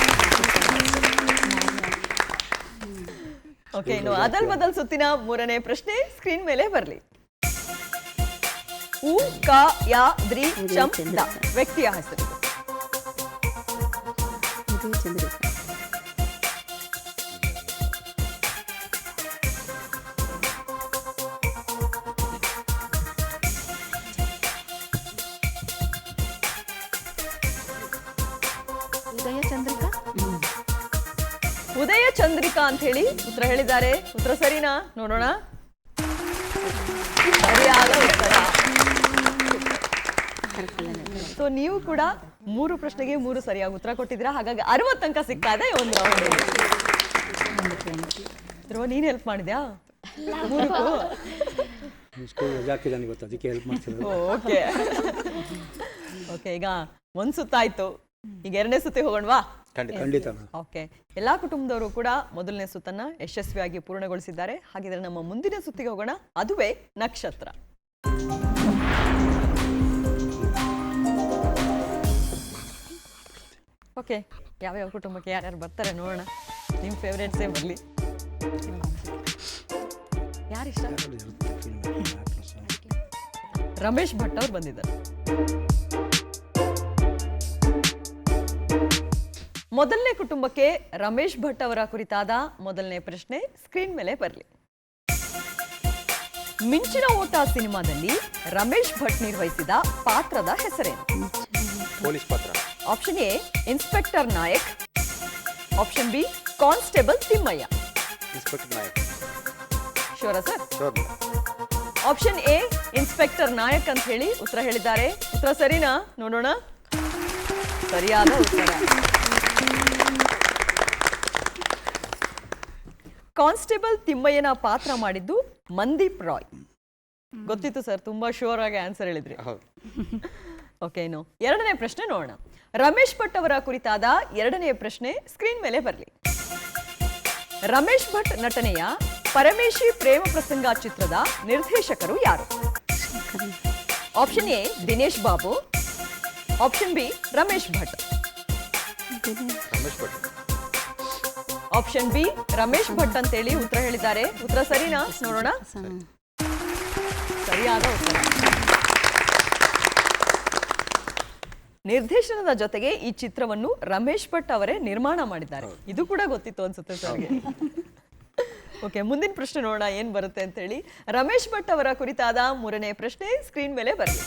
Speaker 1: ಓಕೆ, ಇನ್ನು ಅದಲ್ ಬದಲ್ ಸುತ್ತಿನ ಮೂರನೇ ಪ್ರಶ್ನೆ ಸ್ಕ್ರೀನ್ ಮೇಲೆ ಬರಲಿ. ಉ ಕ ಯ ದ್ರಿ ಚಂ ದ. ವ್ಯಕ್ತಿಯ ಹೆಸರು. ಉದಯ ಚಂದ್ರಿಕಾ ಅಂತ ಹೇಳಿ ಉತ್ತರ ಹೇಳಿದ್ದಾರೆ. ಉತ್ತರ ಸರಿನಾ ನೋಡೋಣ. ಸರಿಯಾದ ಉತ್ತರ. ಸೊ ನೀವು ಕೂಡ 3 ಪ್ರಶ್ನೆಗೆ 3 ಸರಿಯಾಗಿ ಉತ್ತರ ಕೊಟ್ಟಿದ್ದೀರಾ. ಹಾಗಾಗಿ 60 ಅಂಕ ಸಿಗ್ತಾ ಇದೆ ಒಂದು ರೌಂಡ್. ಧ್ರುವ ನೀನ್ ಹೆಲ್ಪ್ ಮಾಡಿದ್ಯಾ?
Speaker 5: ಸ್ಕೂಲ್ ರಜೆ ಹಾಕಿದ್ದಾನೆ ಗೊತ್ತು, ಅದಕ್ಕೆ ಹೆಲ್ಪ್ ಮಾಡ್ತಿರೋದು.
Speaker 1: ಓಕೆ ಓಕೆ, ಈಗ ಒಂದ್ ಸುತ್ತ ಆಯ್ತು, ಈಗ ಎರಡನೇ ಸುತ್ತಿ ಹೋಗೋಣವಾ?
Speaker 5: ಖಂಡಿತ.
Speaker 1: ಓಕೆ, ಎಲ್ಲಾ ಕುಟುಂಬದವರು ಕೂಡ ಮೊದಲನೇ ಸುತ್ತನ್ನ ಯಶಸ್ವಿಯಾಗಿ ಪೂರ್ಣಗೊಳಿಸಿದ್ದಾರೆ. ಹಾಗಿದ್ರೆ ನಮ್ಮ ಮುಂದಿನ ಸುತ್ತಿಗೆ ಹೋಗೋಣ, ಅದುವೇ ನಕ್ಷತ್ರ. ಓಕೆ, ಯಾವ್ಯಾವ ಕುಟುಂಬಕ್ಕೆ ಯಾರ್ಯಾರು ಬರ್ತಾರೆ ನೋಡೋಣ. ನಿಮ್ಮ ಫೇವ್ರೇಟ್ಸೇ ಬರಲಿ. ಯಾರಿಷ್ಟ? ರಮೇಶ್ ಭಟ್ ಅವ್ರು ಬಂದಿದ್ದಾರೆ. ಮೊದಲನೇ ಕುಟುಂಬಕ್ಕೆ ರಮೇಶ್ ಭಟ್ ಅವರ ಕುರಿತಾದ ಮೊದಲನೇ ಪ್ರಶ್ನೆ ಸ್ಕ್ರೀನ್ ಮೇಲೆ ಬರಲಿ. ಮಿಂಚಿನ ಓಟ ಸಿನಿಮಾದಲ್ಲಿ ರಮೇಶ್ ಭಟ್ ನಿರ್ವಹಿಸಿದ ಪಾತ್ರದ ಹೆಸರೇನು?
Speaker 2: ಪೊಲೀಸ್ ಪಾತ್ರ.
Speaker 1: Option A inspector Nayak, option B constable Thimmaiah.
Speaker 2: Inspector Nayak.
Speaker 1: ಶೋರಾ sir?
Speaker 2: Sure.
Speaker 1: Option A inspector Nayak ಅಂತ ಹೇಳಿ ಉತ್ತರ ಹೇಳಿದ್ದಾರೆ. ಉತ್ತರ ಸರಿನಾ? ನೋಡೋಣ. ಸರಿಯಾದ ಉತ್ತರ. ಕಾನ್ಸ್ಟೇಬಲ್ ತಿಮ್ಮಯ್ಯನ ಪಾತ್ರ ಮಾಡಿದ್ದು ಮಂದೀಪ್ ರಾಯ್. ಗೊತ್ತಿತ್ತು ಸರ್, ತುಂಬಾ ಶೋರ್ ಆಗಿ ಆನ್ಸರ್ ಹೇಳಿದ್ರಿ. ಓಕೆ, ಇನ್ನು ಎರಡನೇ ಪ್ರಶ್ನೆ ನೋಡೋಣ. ರಮೇಶ್ ಭಟ್ ಅವರ ಕುರಿತಾದ ಎರಡನೇ ಪ್ರಶ್ನೆ ಸ್ಕ್ರೀನ್ ಮೇಲೆ ಬರಲಿ. ರಮೇಶ್ ಭಟ್ ನಟನೆಯ ಪರಮೇಶಿ ಪ್ರೇಮ ಪ್ರಸಂಗ ಚಿತ್ರದ ನಿರ್ದೇಶಕರು ಯಾರು? Option A Dinesh Babu, option B Ramesh Bhat.
Speaker 2: Ramesh Bhat.
Speaker 1: Option B Ramesh Bhat ಅಂತೇಳಿ ಉತ್ತರ ಹೇಳಿದ್ದಾರೆ. ಉತ್ತರ ಸರಿನಾ? ನೋಡೋಣ. ಸರಿಯಾದ ಉತ್ತರ. ನಿರ್ದೇಶನದ ಜೊತೆಗೆ ಈ ಚಿತ್ರವನ್ನು ರಮೇಶ್ ಭಟ್ ಅವರೇ ನಿರ್ಮಾಣ ಮಾಡಿದ್ದಾರೆ. ಇದು ಕೂಡ ಗೊತ್ತಿತ್ತು ಅನ್ಸುತ್ತೆ ಸರ್ಗೆ. ಓಕೆ, ಮುಂದಿನ ಪ್ರಶ್ನೆ ನೋಡೋಣ ಏನ್ ಬರುತ್ತೆ ಅಂತ ಹೇಳಿ. ರಮೇಶ್ ಭಟ್ ಅವರ ಕುರಿತಾದ ಮೂರನೇ ಪ್ರಶ್ನೆ ಸ್ಕ್ರೀನ್ ಮೇಲೆ ಬರಲಿ.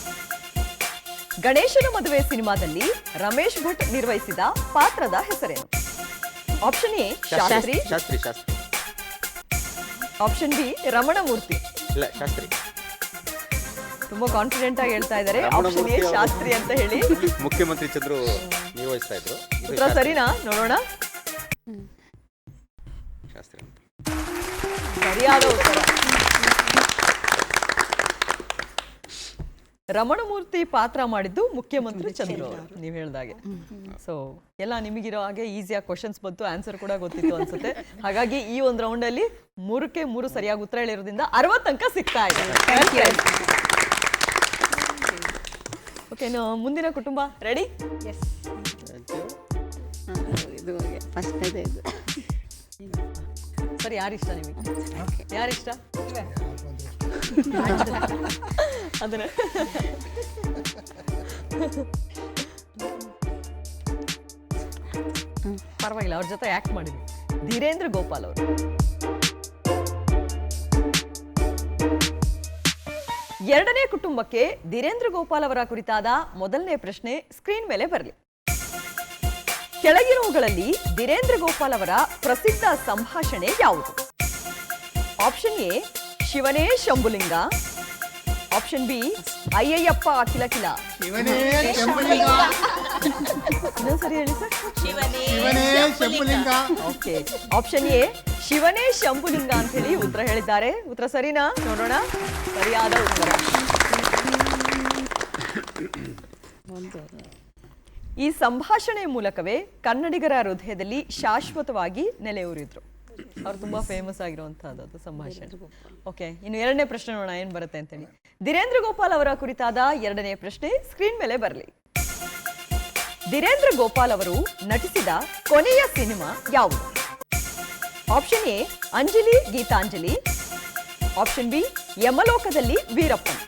Speaker 1: ಗಣೇಶನ ಮದುವೆ ಸಿನಿಮಾದಲ್ಲಿ ರಮೇಶ್ ಭಟ್ ನಿರ್ವಹಿಸಿದ ಪಾತ್ರದ ಹೆಸರೇನು? Option A Shastri,
Speaker 2: Shastri. Shastri.
Speaker 1: Option B Ramanamurthy.
Speaker 2: ಇಲ್ಲ, ಶಾಸ್ತ್ರಿ.
Speaker 1: ತುಂಬಾ ಕಾನ್ಫಿಡೆಂಟ್ ಆಗಿ ಹೇಳ್ತಾ ಇದ್ದಾರೆ. ಆಪ್ಷನ್ ಎ ಶಾಸ್ತ್ರಿ ಅಂತ ಹೇಳಿ.
Speaker 2: ಮುಖ್ಯಮಂತ್ರಿ ಚಂದ್ರು ನಿರ್ವಹಿಸ್ತಾ ಇದ್ರು.
Speaker 1: ಉತ್ತರ ಸರಿನಾ? ನೋಡೋಣ.
Speaker 2: ಶಾಸ್ತ್ರಿ ಅಂತ.
Speaker 1: ಸರಿಯಾದ ಉತ್ತರ. ರಮಣಮೂರ್ತಿ ಪಾತ್ರ ಮಾಡಿದ್ದು ಮುಖ್ಯಮಂತ್ರಿ ಚಂದ್ರು ಅವರು, ನೀವು ಹೇಳ್ದಾಗೆ. ಸೊ ಎಲ್ಲ ನಿಮಗಿರೋ ಹಾಗೆ ಈಸಿಯಾಗಿ ಕ್ವಶನ್ಸ್ ಬಂತು, ಆನ್ಸರ್ ಕೂಡ ಗೊತ್ತಿತ್ತು ಅನ್ಸುತ್ತೆ. ಹಾಗಾಗಿ ಈ ಒಂದು ರೌಂಡ್ ಅಲ್ಲಿ 3ಕ್ಕೆ 3 ಸರಿಯಾಗಿ ಉತ್ತರ ಹೇಳಿರೋದ್ರಿಂದ 60 ಅಂಕ ಸಿಗ್ತಾ ಇದೆ. ಓಕೆ, ಇನ್ನು ಮುಂದಿನ ಕುಟುಂಬ ರೆಡಿ?
Speaker 9: ಇದು ಫಸ್ಟ್ ಇದೆ ಇದು.
Speaker 1: ಸರಿ, ಯಾರಿಷ್ಟ ನಿಮಗೆ? ಯಾರಿಷ್ಟ? ಅದನ್ನ ಪರವಾಗಿಲ್ಲ, ಅವ್ರ ಜೊತೆ ಆಕ್ಟ್ ಮಾಡಿದ್ವಿ. ಧೀರೇಂದ್ರ ಗೋಪಾಲ್ ಅವರು. ಎರಡನೇ ಕುಟುಂಬಕ್ಕೆ ಧೀರೇಂದ್ರ ಗೋಪಾಲ್ ಅವರ ಕುರಿತಾದ ಮೊದಲನೇ ಪ್ರಶ್ನೆ ಸ್ಕ್ರೀನ್ ಮೇಲೆ ಬರಲಿ. ಕೆಳಗಿರುವುಗಳಲ್ಲಿ ಧೀರೇಂದ್ರ ಗೋಪಾಲ್ ಅವರ ಪ್ರಸಿದ್ಧ ಸಂಭಾಷಣೆ ಯಾವುದು? ಆಪ್ಷನ್ ಎ ಶಿವನೇ ಶಂಭುಲಿಂಗ, ಆಪ್ಷನ್ ಬಿ ಅಯ್ಯಯ್ಯಪ್ಪ ಅಖಿಲ ಕಿಲ. ಇನ್ನೊಂದ್ಸರಿ ಹೇಳಿ ಸರ್. ಓಕೆ, ಆಪ್ಷನ್ ಎ ಶಿವನೇ ಶಂಭುಲಿಂಗ ಅಂತ ಹೇಳಿ ಉತ್ತರ ಹೇಳಿದ್ದಾರೆ. ಉತ್ತರ ಸರಿನಾ? ನೋಡೋಣ. ಸರಿಯಾದ ಉತ್ತರ. ಈ ಸಂಭಾಷಣೆ ಮೂಲಕವೇ ಕನ್ನಡಿಗರ ಹೃದಯದಲ್ಲಿ ಶಾಶ್ವತವಾಗಿ ನೆಲೆಯೂರಿದ್ರು. ಅವ್ರು ತುಂಬಾ ಫೇಮಸ್ ಆಗಿರುವಂತಹದ್ದು ಸಂಭಾಷಣೆ. ಓಕೆ, ಇನ್ನು ಎರಡನೇ ಪ್ರಶ್ನೆ ನೋಡೋಣ ಏನ್ ಬರುತ್ತೆ ಅಂತೇಳಿ. ಧೀರೇಂದ್ರ ಗೋಪಾಲ್ ಅವರ ಕುರಿತಾದ ಎರಡನೇ ಪ್ರಶ್ನೆ ಸ್ಕ್ರೀನ್ ಮೇಲೆ ಬರಲಿ. ಧೀರೇಂದ್ರ ಗೋಪಾಲ್ ಅವರು ನಟಿಸಿದ ಕೊನೆಯ ಸಿನಿಮಾ ಯಾವುದು? Option A Anjali Geethanjali, option B ಯಮಲೋಕದಲ್ಲಿ ವೀರಪ್ಪನ್.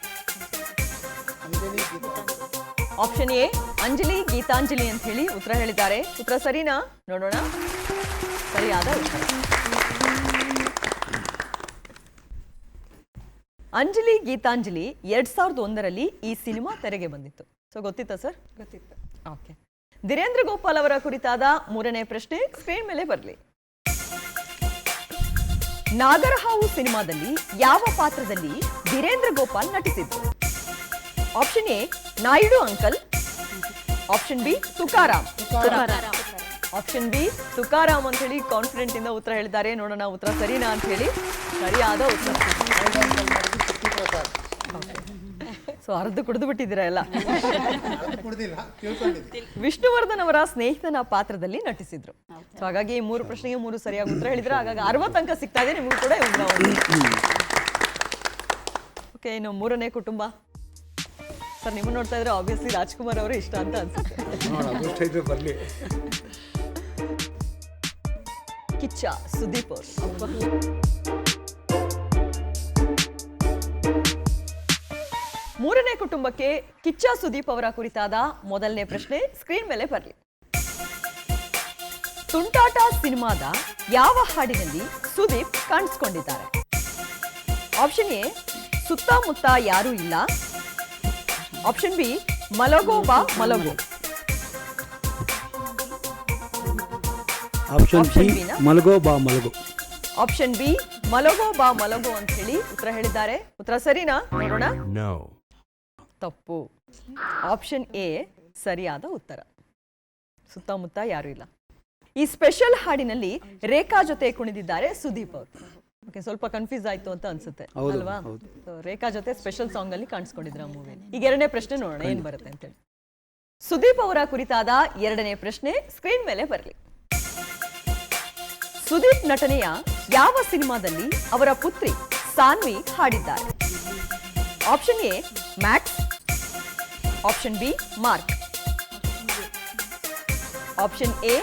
Speaker 1: ಆಪ್ಷನ್ ಎ ಅಂಜಲಿ ಗೀತಾಂಜಲಿ ಅಂತ ಹೇಳಿ ಉತ್ತರ ಹೇಳಿದ್ದಾರೆ. ಉತ್ತರ ಸರಿನಾ? ನೋಡೋಣ. ಸರಿಯಾದ ಉತ್ತರ. ಅಂಜಲಿ ಗೀತಾಂಜಲಿ 2001ರಲ್ಲಿ ಈ ಸಿನಿಮಾ ತೆರೆಗೆ ಬಂದಿತ್ತು. ಸೊ ಗೊತ್ತಿತ್ತಾ ಸರ್?
Speaker 3: ಗೊತ್ತಿತ್ತು.
Speaker 1: ಓಕೆ, ಧೀರೇಂದ್ರ ಗೋಪಾಲ್ ಅವರ ಕುರಿತಾದ ಮೂರನೇ ಪ್ರಶ್ನೆ ಸ್ಕ್ರೀನ್ ಮೇಲೆ ಬರಲಿ. ನಾಗರಹಾವು ಸಿನಿಮಾದಲ್ಲಿ ಯಾವ ಪಾತ್ರದಲ್ಲಿ ಧೀರೇಂದ್ರ ಗೋಪಾಲ್ ನಟಿಸಿದ್ರು? Option A Naidu uncle, option B Tukaram, option B Tukaram ಅಂತ ಹೇಳಿ ಕಾನ್ಫಿಡೆಂಟ್ ಇಂದ ಉತ್ತರ ಹೇಳಿದ್ದಾರೆ. ನೋಡೋಣ ಉತ್ತರ ಸರಿನಾ ಅಂತ ಹೇಳಿ. ಸರಿಯಾದ ಉತ್ತರ. ಸೊ ಅರ್ಧ ಕುಡಿದು ಬಿಟ್ಟಿದ್ದೀರಾ ಎಲ್ಲ.
Speaker 4: ಕುಡ್ದಿಲ್ಲ, ತಿಳ್ಕೊಂಡಿದ್ದೀನಿ.
Speaker 1: ವಿಷ್ಣುವರ್ಧನ್ ಅವರ ಸ್ನೇಹಿತನ ಪಾತ್ರದಲ್ಲಿ ನಟಿಸಿದ್ರು. ಸೊ ಹಾಗಾಗಿ 3 ಪ್ರಶ್ನೆಗೆ 3 ಸರಿಯಾಗಿ ಉತ್ತರ ಹೇಳಿದ್ರೆ ಹಾಗಾಗಿ 60 ಅಂಕ ಸಿಗ್ತಾ ಇದೆ ನಿಮಗೂ ಕೂಡ. ಓಕೆ, ಇನ್ನು ಮೂರನೇ ಕುಟುಂಬ. ಸರ್ ನಿಮ್ಮ ನೋಡ್ತಾ ಇದ್ರೆ ಆಬ್ವಿಯಸ್ಲಿ ರಾಜ್ಕುಮಾರ್ ಅವರು ಇಷ್ಟ ಅಂತ ಅನ್ಸುತ್ತೆ.
Speaker 5: ಬರಲಿ.
Speaker 1: ಕಿಚ್ಚ ಸುದೀಪ್ ಅವರು. ಮೂರನೇ ಕುಟುಂಬಕ್ಕೆ ಕಿಚ್ಚ ಸುದೀಪ್ ಅವರ ಕುರಿತಾದ ಮೊದಲನೇ ಪ್ರಶ್ನೆ ಸ್ಕ್ರೀನ್ ಮೇಲೆ ಬರಲಿ. ತುಂಟಾಟ ಸಿನಿಮಾದ ಯಾವ ಹಾಡಿನಲ್ಲಿ ಸುದೀಪ್ ಕಾಣಿಸ್ಕೊಂಡಿದ್ದಾರೆ? ಆಪ್ಷನ್ ಎ ಸುತ್ತಮುತ್ತ ಯಾರೂ ಇಲ್ಲ. ಆಪ್ಷನ್ ಬಿ ಮಲಗೋ ಬಾ ಮಲಗೋ.
Speaker 5: ಆಪ್ಷನ್ ಬಿ
Speaker 1: ಬಿ ನಾ?
Speaker 5: ಮಲಗೋ ಬಾ ಮಲಗೋ.
Speaker 1: ಆಪ್ಷನ್ ಬಿ ಮಲಗೋ ಬಾ ಮಲಗೋ ಅಂತ ಹೇಳಿ ಉತ್ತರ ಹೇಳಿದ್ದಾರೆ. ಉತ್ತರ ಸರಿನಾ? ನೋಡೋಣ. ತಪ್ಪು. ಆಪ್ಷನ್ ಎ ಸರಿಯಾದ ಉತ್ತರ. ಸುತ್ತಮುತ್ತ ಯಾರು ಇಲ್ಲ. ಈ ಸ್ಪೆಷಲ್ ಹಾಡಿನಲ್ಲಿ ರೇಖಾ ಜೊತೆ ಕುಣಿದಿದ್ದಾರೆ ಸುದೀಪ್ ಅವರು. ಓಕೆ, ಸ್ವಲ್ಪ ಕನ್ಫ್ಯೂಸ್ ಆಯ್ತು ಅಂತ ಅನ್ಸುತ್ತೆ ಅಲ್ವಾ? So, ರೇಖಾ ಜೊತೆ ಸ್ಪೆಷಲ್ ಸಾಂಗ್ ಅಲ್ಲಿ ಕಾಣಿಸ್ಕೊಂಡಿದ್ರ ಮೂವಿ. ಈಗ ಎರಡನೇ ಪ್ರಶ್ನೆ ನೋಡೋಣ ಏನ್ ಬರುತ್ತೆ ಅಂತ ಹೇಳಿ. ಸುದೀಪ್ ಅವರ ಕುರಿತಾದ ಎರಡನೇ ಪ್ರಶ್ನೆ ಸ್ಕ್ರೀನ್ ಮೇಲೆ ಬರಲಿ. ಸುದೀಪ್ ನಟನೆಯ ಯಾವ ಸಿನಿಮಾದಲ್ಲಿ ಅವರ ಪುತ್ರಿ ಸಾನ್ವಿ ಹಾಡಿದ್ದಾರೆ? Option A Max. Option B mark. Option A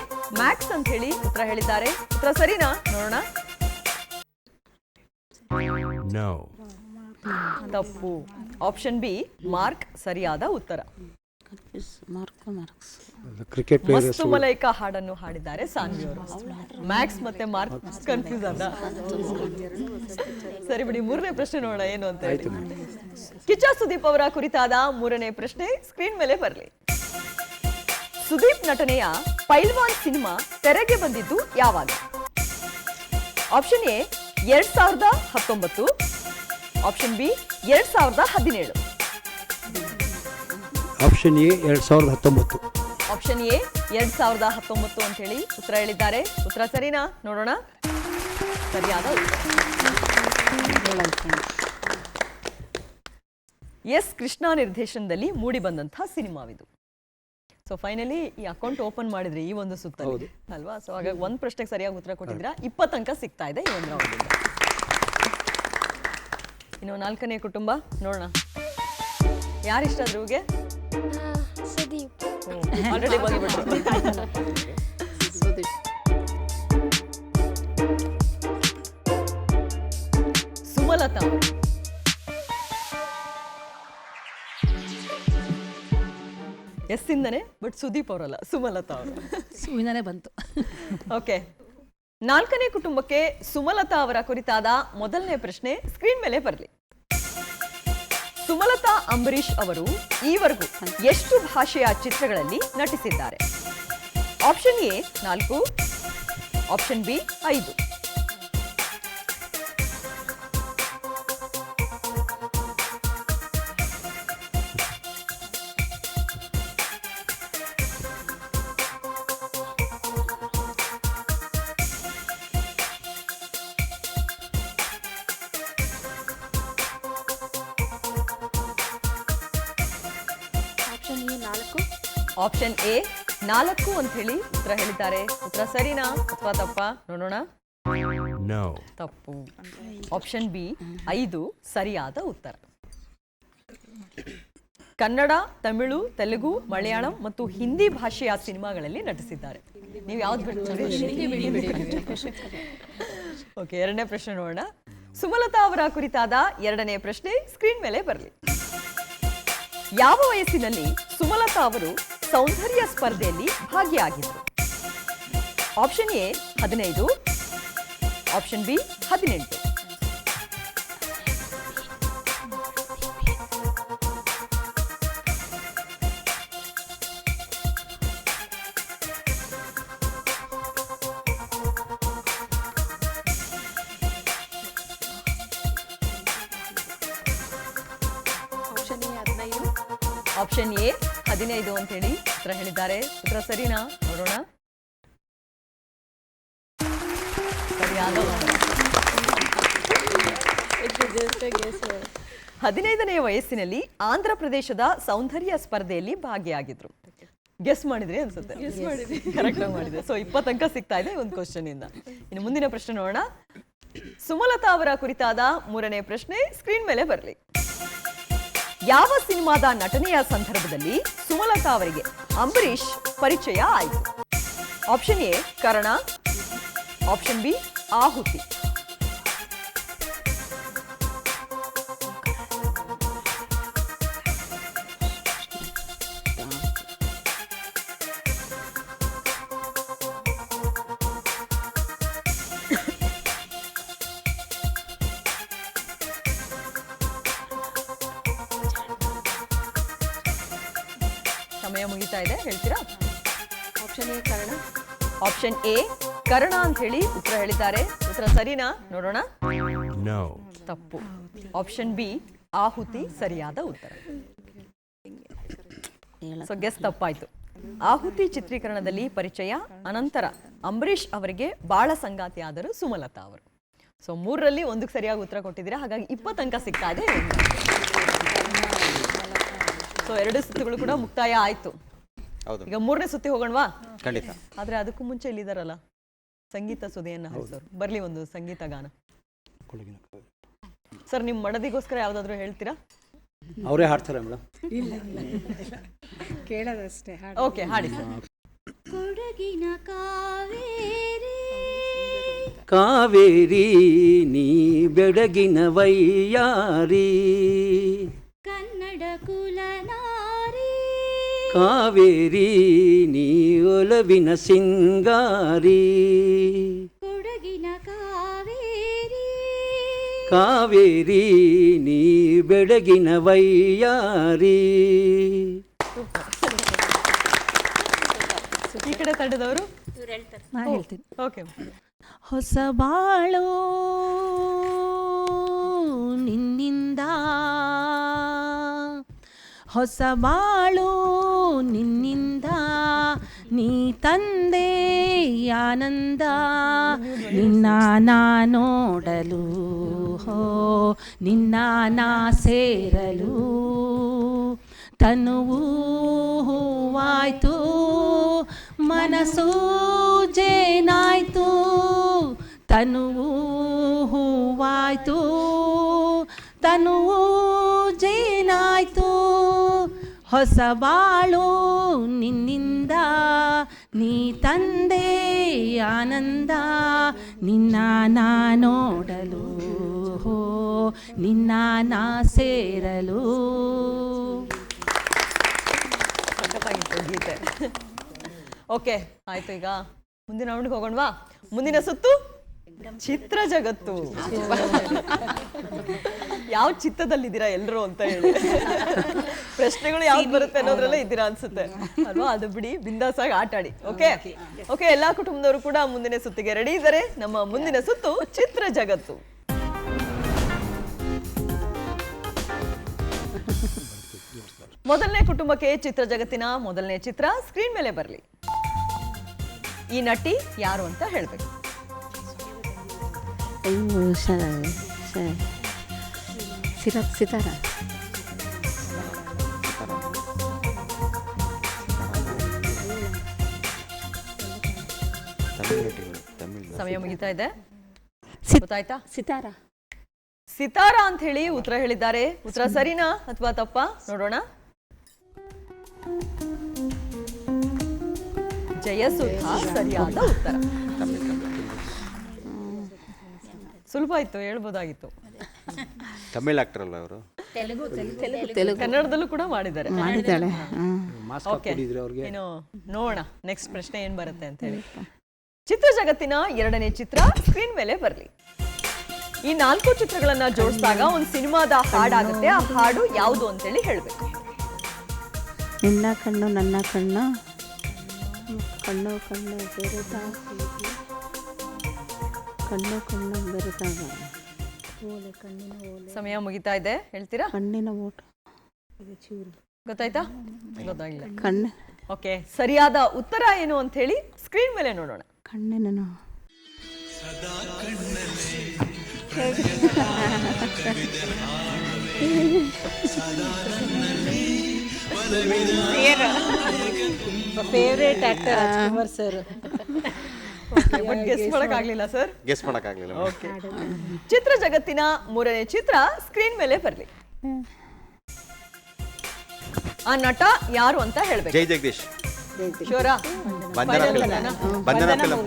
Speaker 1: Max ಅಂತ ಹೇಳಿ ಉತ್ತರ ಹೇಳಿದ್ದಾರೆ. ಉತ್ತರ ಸರಿನಾ? ನೋಡೋಣ. ತಪ್ಪು. ಆಪ್ಷನ್ ಬಿ ಮಾರ್ಕ್ ಸರಿಯಾದ ಉತ್ತರ.
Speaker 5: ಕ್ರಿಕೆಟ್ ಪ್ಲೇಯರ್
Speaker 1: ಮಸ್ತು ಮಲೈಕಾ ಹಾಡನ್ನು ಹಾಡಿದ್ದಾರೆ ಸಾನ್ವಿ ಅವರು. ಮ್ಯಾಕ್ಸ್ ಮತ್ತೆ ಮಾರ್ಕ್ ಕನ್ಫ್ಯೂಸ್ ಅದ. ಸರಿ ಬಿಡಿ, ಮೂರನೇ ಪ್ರಶ್ನೆ ನೋಡೋಣ ಏನು ಅಂತ ಹೇಳಿ. ಕಿಚ್ಚ ಸುದೀಪ್ ಅವರ ಕುರಿತಾದ ಮೂರನೇ ಪ್ರಶ್ನೆ ಸ್ಕ್ರೀನ್ ಮೇಲೆ ಬರಲಿ. ಸುದೀಪ್ ನಟನೆಯ ಪೈಲ್ವಾನ್ ಸಿನಿಮಾ ತೆರೆಗೆ ಬಂದಿದ್ದು ಯಾವಾಗ? Option A 2019. Option B 2017.
Speaker 5: Option A 2019.
Speaker 1: Option A 2019 ಅಂತ ಹೇಳಿ ಉತ್ತರ ಹೇಳಿದ್ದಾರೆ. ಉತ್ತರ ಸರಿನಾ? ನೋಡೋಣ. ಸರಿಯಾದ ಎಸ್ ಕೃಷ್ಣ ನಿರ್ದೇಶನದಲ್ಲಿ ಮೂಡಿ ಬಂದಂತಹ ಸಿನಿಮಾವಿದು. ಸೊ ಫೈನಲಿ ಈ ಅಕೌಂಟ್ ಓಪನ್ ಮಾಡಿದ್ರೆ ಈ ಒಂದು ಸುತ್ತಲ್ಲಿ ಅಲ್ವಾ? ಸೊ ಹಾಗಾಗಿ ಒಂದು ಪ್ರಶ್ನೆಗೆ ಸರಿಯಾಗಿ ಉತ್ತರ ಕೊಟ್ಟಿದ್ದೀರಾ. 20 ಅಂಕ ಸಿಗ್ತಾ ಇದೆ ಈ ಒಂದು ರೌಂಡಿಂದ. ಇನ್ನು ನಾಲ್ಕನೇ ಕುಟುಂಬ ನೋಡೋಣ. ಯಾರಿಷ್ಟ ಧ್ರುವ್ಗೆ? ಆಲ್ರೆಡಿ ಬಂದ್ಬಿಟ್ರು. ಸುಮಲತಾ. ಎಸ್ ಇಂದನೆ, ಬಟ್ ಸುದೀಪ್ ಅವರಲ್ಲ, ಸುಮಲತಾ ಅವರು.
Speaker 8: ಸುಮ್ಮನೆ ಬಂತು.
Speaker 1: ಓಕೆ, ನಾಲ್ಕನೇ ಕುಟುಂಬಕ್ಕೆ ಸುಮಲತಾ ಅವರ ಕುರಿತಾದ ಮೊದಲನೇ ಪ್ರಶ್ನೆ ಸ್ಕ್ರೀನ್ ಮೇಲೆ ಬರಲಿ. ಸುಮಲತಾ ಅಂಬರೀಶ್ ಅವರು ಈವರೆಗೂ ಎಷ್ಟು ಭಾಷೆಯ ಚಿತ್ರಗಳಲ್ಲಿ ನಟಿಸಿದ್ದಾರೆ? Option A 4. Option B 5. Option A 4 ಅಂತ ಹೇಳಿ ಉತ್ತರ ಹೇಳಿದ್ದಾರೆ. ಉತ್ತರ ಸರಿನಾ ಅಥವಾ ತಪ್ಪ? ನೋಡೋಣ. ತಪ್ಪು. ಆಪ್ಷನ್ ಬಿ 5 ಸರಿಯಾದ ಉತ್ತರ. ಕನ್ನಡ, ತಮಿಳು, ತೆಲುಗು, ಮಲಯಾಳಂ ಮತ್ತು ಹಿಂದಿ ಭಾಷೆಯ ಸಿನಿಮಾಗಳಲ್ಲಿ ನಟಿಸಿದ್ದಾರೆ. ನೀವು ಯಾವ್ದು ಬಿಟ್ಟು? ಓಕೆ, ಎರಡನೇ ಪ್ರಶ್ನೆ ನೋಡೋಣ. ಸುಮಲತಾ ಅವರ ಕುರಿತಾದ ಎರಡನೇ ಪ್ರಶ್ನೆ ಸ್ಕ್ರೀನ್ ಮೇಲೆ ಬರಲಿ. ಯಾವ ವಯಸ್ಸಿನಲ್ಲಿ ಸುಮಲತಾ ಅವರು ಸೌಂದರ್ಯ ಸ್ಪರ್ಧೆಯಲ್ಲಿ ಭಾಗಿಯಾಗಿದ್ದರು? Option A 15. Option B 18. Option A 15 ಅಂತ ಹೇಳಿ ಉತ್ತರ ಹೇಳಿದ್ದಾರೆ. ಉತ್ತರ ಸರಿನಾ? ನೋಡೋಣ. ಸರಿಯಾದ ಉತ್ತರ. 15ನೇ ವಯಸ್ಸಿನಲ್ಲಿ ಆಂಧ್ರ ಪ್ರದೇಶದ ಸೌಂದರ್ಯ ಸ್ಪರ್ಧೆಯಲ್ಲಿ ಭಾಗಿಯಾಗಿದ್ರು. ಗೆಸ್ ಮಾಡಿದ್ರಿ ಅನ್ಸುತ್ತೆ. ಕರೆಕ್ಟ್ ಆಗಿ ಮಾಡಿದ್ರೆ. ಸೊ 20 ಅಂಕ ಸಿಗ್ತಾ ಇದೆ ಒಂದು ಕ್ವಶನ್ ಇಂದ. ಇನ್ನು ಮುಂದಿನ ಪ್ರಶ್ನೆ ನೋಡೋಣ. ಸುಮಲತಾ ಅವರ ಕುರಿತಾದ 3ನೇ ಪ್ರಶ್ನೆ ಸ್ಕ್ರೀನ್ ಮೇಲೆ ಬರಲಿ. ಯಾವ ಸಿನಿಮಾದ ನಟನೆಯ ಸಂದರ್ಭದಲ್ಲಿ ಸುಮಲತಾ ಅವರಿಗೆ ಅಂಬರೀಷ್ ಪರಿಚಯ ಆಯಿತು? Option A Karna, option B Aahuti. ಸಮಯ ಮುಗಿತಾ ಇದೆ, ಹೇಳ್ತೀರಾ?
Speaker 6: Option A Karna.
Speaker 1: Option A Karna ಅಂತ ಹೇಳಿ ಉತ್ತರ ಹೇಳಿದ್ದಾರೆ. ಉತ್ತರ ಸರಿನಾ? ನೋಡೋಣ. ತಪ್ಪು. ಆಪ್ಷನ್ ಬಿ ಆಹುತಿ ಸರಿಯಾದ ಉತ್ತರ. ಸೊ ಗೆಸ್ ತಪ್ಪಾಯ್ತು. ಆಹುತಿ ಚಿತ್ರೀಕರಣದಲ್ಲಿ ಪರಿಚಯ, ಅನಂತರ ಅಂಬರೀಷ್ ಅವರಿಗೆ ಬಾಳ ಸಂಗಾತಿಯಾದರು ಸುಮಲತಾ ಅವರು. ಸೊ 3ರಲ್ಲಿ 1ಕ್ಕೆ ಸರಿಯಾಗಿ ಉತ್ತರ ಕೊಟ್ಟಿದ್ದೀರಾ, ಹಾಗಾಗಿ 20 ಅಂಕ ಸಿಗ್ತಾ ಇದೆ. ಸೊ 2 ಸುತ್ತುಗಳು ಕೂಡ ಮುಕ್ತಾಯ ಆಯ್ತು.
Speaker 2: ಹೌದು,
Speaker 1: ಈಗ 3ನೇ ಸುತ್ತಿ ಹೋಗೋಣವಾ?
Speaker 2: ಖಂಡಿತ.
Speaker 1: ಆದ್ರೆ ಅದಕ್ಕೂ ಮುಂಚೆ ಇಲ್ಲಿದಾರಲ್ಲ ಸಂಗೀತ ಸುದೆಯನ್ನ ಹರಿಸೋರು, ಬರ್ಲಿ ಒಂದು ಸಂಗೀತ ಗಾನ. ಸರ್ ನಿಮ್ಮ ಮಡದಿಗೋಸ್ಕರ ಯಾವ್ದಾದ್ರು ಹೇಳ್ತೀರಾ?
Speaker 5: ಅವರೇ ಹಾಡ್ತಾರೆ ಮೇಡಮ್.
Speaker 8: ಕೇಳೋದಷ್ಟೇ ಹಾಡು.
Speaker 1: ಓಕೆ, ಹಾಡಿ ಸರ್.
Speaker 10: ಕೊಡಗಿನ ಕಾವೇರಿ
Speaker 5: ಕಾವೇರಿ ನೀ ಬೆಡಗಿನ ವೈಯಾರಿ,
Speaker 10: ಕನ್ನಡ ಕುಲನಾರಿ
Speaker 5: ಕಾವೇರಿ ನೀ ಒಲವಿನ ಸಿಂಗಾರಿ,
Speaker 10: ಕೊಡಗಿನ ಕಾವೇರಿ
Speaker 5: ಕಾವೇರಿ ನೀ ಬೆಡಗಿನ ವೈಯಾರಿ.
Speaker 1: ಈ ಕಡೆ ತಂಡದವರು
Speaker 8: ನಾನು ಹೇಳ್ತೀನಿ.
Speaker 1: ಓಕೆ.
Speaker 10: ಹೊಸ ಬಾಳು ನಿನ್ನಿಂದ, ಹೊಸ ಬಾಳು ನಿನ್ನಿಂದ, ನೀ ತಂದೆ ಆನಂದ, ನಿನ್ನ ನಾ ನೋಡಲು, ಹೋ ನಿನ್ನ ನಾ ಸೇರಲು, ತನುವು ಹೂವಾಯ್ತು ಮನಸ್ಸು ಜೇನಾಯ್ತು, ತನುವು ಹೂವಾಯ್ತು ತನುವು ಜೇನಾಯ್ತು, ಹೊಸ ಬಾಳು ನಿನ್ನಿಂದ, ನೀ ತಂದೆ ಆನಂದ, ನಿನ್ನ ನಾ ನೋಡಲು, ಹೋ ನಿನ್ನ ನಾ ಸೇರಲು.
Speaker 1: ಸಖತ್ತಾಗಿತ್ತು ಗೀತೆ. ಓಕೆ ಆಯ್ತು, ಈಗ ಮುಂದಿನ ರೌಂಡ್ಗೆ ಹೋಗೋಣವಾ? ಮುಂದಿನ ಸುತ್ತು ಚಿತ್ರ ಜಗತ್ತು. ಯಾವ ಚಿತ್ತದಲ್ಲಿದ್ದೀರಾ ಎಲ್ಲರೂ ಅಂತ ಹೇಳಿ ಪ್ರಶ್ನೆಗಳು ಯಾವ್ದು ಬರುತ್ತೆ ಅನ್ನೋದ್ರಲ್ಲೇ ಇದ್ದೀರಾ ಅನ್ಸುತ್ತೆ ಅಲ್ವಾ? ಅದು ಬಿಡಿ, ಬಿಂದಾಸಾಗಿ ಆಟ ಆಡಿ. ಓಕೆ ಓಕೆ, ಎಲ್ಲಾ ಕುಟುಂಬದವರು ಕೂಡ ಮುಂದಿನ ಸುತ್ತಿಗೆ ರೆಡಿ ಇದ್ದಾರೆ. ನಮ್ಮ ಮುಂದಿನ ಸುತ್ತು ಚಿತ್ರ ಜಗತ್ತು. ಮೊದಲನೇ ಕುಟುಂಬಕ್ಕೆ ಚಿತ್ರ ಜಗತ್ತಿನ ಮೊದಲನೇ ಚಿತ್ರ ಸ್ಕ್ರೀನ್ ಮೇಲೆ ಬರಲಿ. ಈ ನಟಿ ಯಾರು ಅಂತ ಹೇಳ್ಬೇಕು.
Speaker 9: ಸಿತಾರ.
Speaker 1: ಸಮಯ ಮುಗಿತಾ ಇದೆ, ಗೊತ್ತಾಯ್ತಾ?
Speaker 9: ಸಿತಾರ.
Speaker 1: ಸಿತಾರ ಅಂತ ಹೇಳಿ ಉತ್ತರ ಹೇಳಿದ್ದಾರೆ. ಉತ್ತರ ಸರಿನಾ ಅಥವಾ ತಪ್ಪಾ ನೋಡೋಣ. ಜಯಸುಧಾ ಸರಿಯಾದ ಉತ್ತರ. ಸುಲಭ ಇತ್ತು, ಹೇಳ್ಬೋದಾಗಿತ್ತು.
Speaker 2: ತಮಿಳ್ ಆಕ್ಟರ್ ಅಲ್ಲ ಅವರು?
Speaker 1: ಕನ್ನಡದಲ್ಲೂ ಕೂಡ ಮಾಡಿದ್ದಾರೆ. ಓಕೆ,
Speaker 5: ಅವ್ರಿಗೆ
Speaker 1: ಏನು ನೋಡೋಣ ನೆಕ್ಸ್ಟ್ ಪ್ರಶ್ನೆ ಏನ್ ಬರುತ್ತೆ ಅಂತ ಹೇಳಿ. ಚಿತ್ರ ಜಗತ್ತಿನ 2ನೇ ಚಿತ್ರ ಸ್ಕ್ರೀನ್ ಮೇಲೆ ಬರಲಿ. ಈ 4 ಚಿತ್ರಗಳನ್ನ ಜೋಡಿಸಿದಾಗ ಒಂದು ಸಿನಿಮಾದ ಹಾಡಾಗುತ್ತೆ. ಆ ಹಾಡು ಯಾವುದು ಅಂತೇಳಿ ಹೇಳ್ಬೇಕು.
Speaker 9: ನಿನ್ನ ಕಣ್ಣು ನನ್ನ ಕಣ್ಣು, ಕಣ್ಣು ಕಣ್ಣು ಬೆರೆತಾಗ, ಕಣ್ಣು ಕಣ್ಣು ಬೆರೆತಾಗ, ಓಲೆ ಕಣ್ಣಿನ ಓಲೆ.
Speaker 1: ಸಮಯ ಮುಗಿತಾ ಇದೆ, ಹೇಳ್ತೀರಾ?
Speaker 9: ಕಣ್ಣಿನ ಓಟ.
Speaker 1: ಗೊತ್ತಾಯ್ತಾ? ಗೊತ್ತಾಗಿಲ್ಲ.
Speaker 8: Favourite actor Rajkumar sir.
Speaker 1: But guess ಮಾಡೋಕ್ಕಾಗಲಿಲ್ಲ ಸರ್.
Speaker 2: ಗೆಸ್ ಮಾಡೋಕ್ಕಾಗಲಿಲ್ಲ.
Speaker 1: ಓಕೆ, ಚಿತ್ರ ಜಗತ್ತಿನ 3ನೇ ಚಿತ್ರ ಸ್ಕ್ರೀನ್ ಮೇಲೆ ಬರಲಿ. ಆ ನಟ ಯಾರು ಅಂತ ಹೇಳ್ಬೇಕು.
Speaker 2: ಜೈ ಜಗದೀಶ್.
Speaker 1: ಶೋರಾ?
Speaker 2: ಬಂಧನ ಫಿಲಂ. ಬಂಧನ ಫಿಲಂ.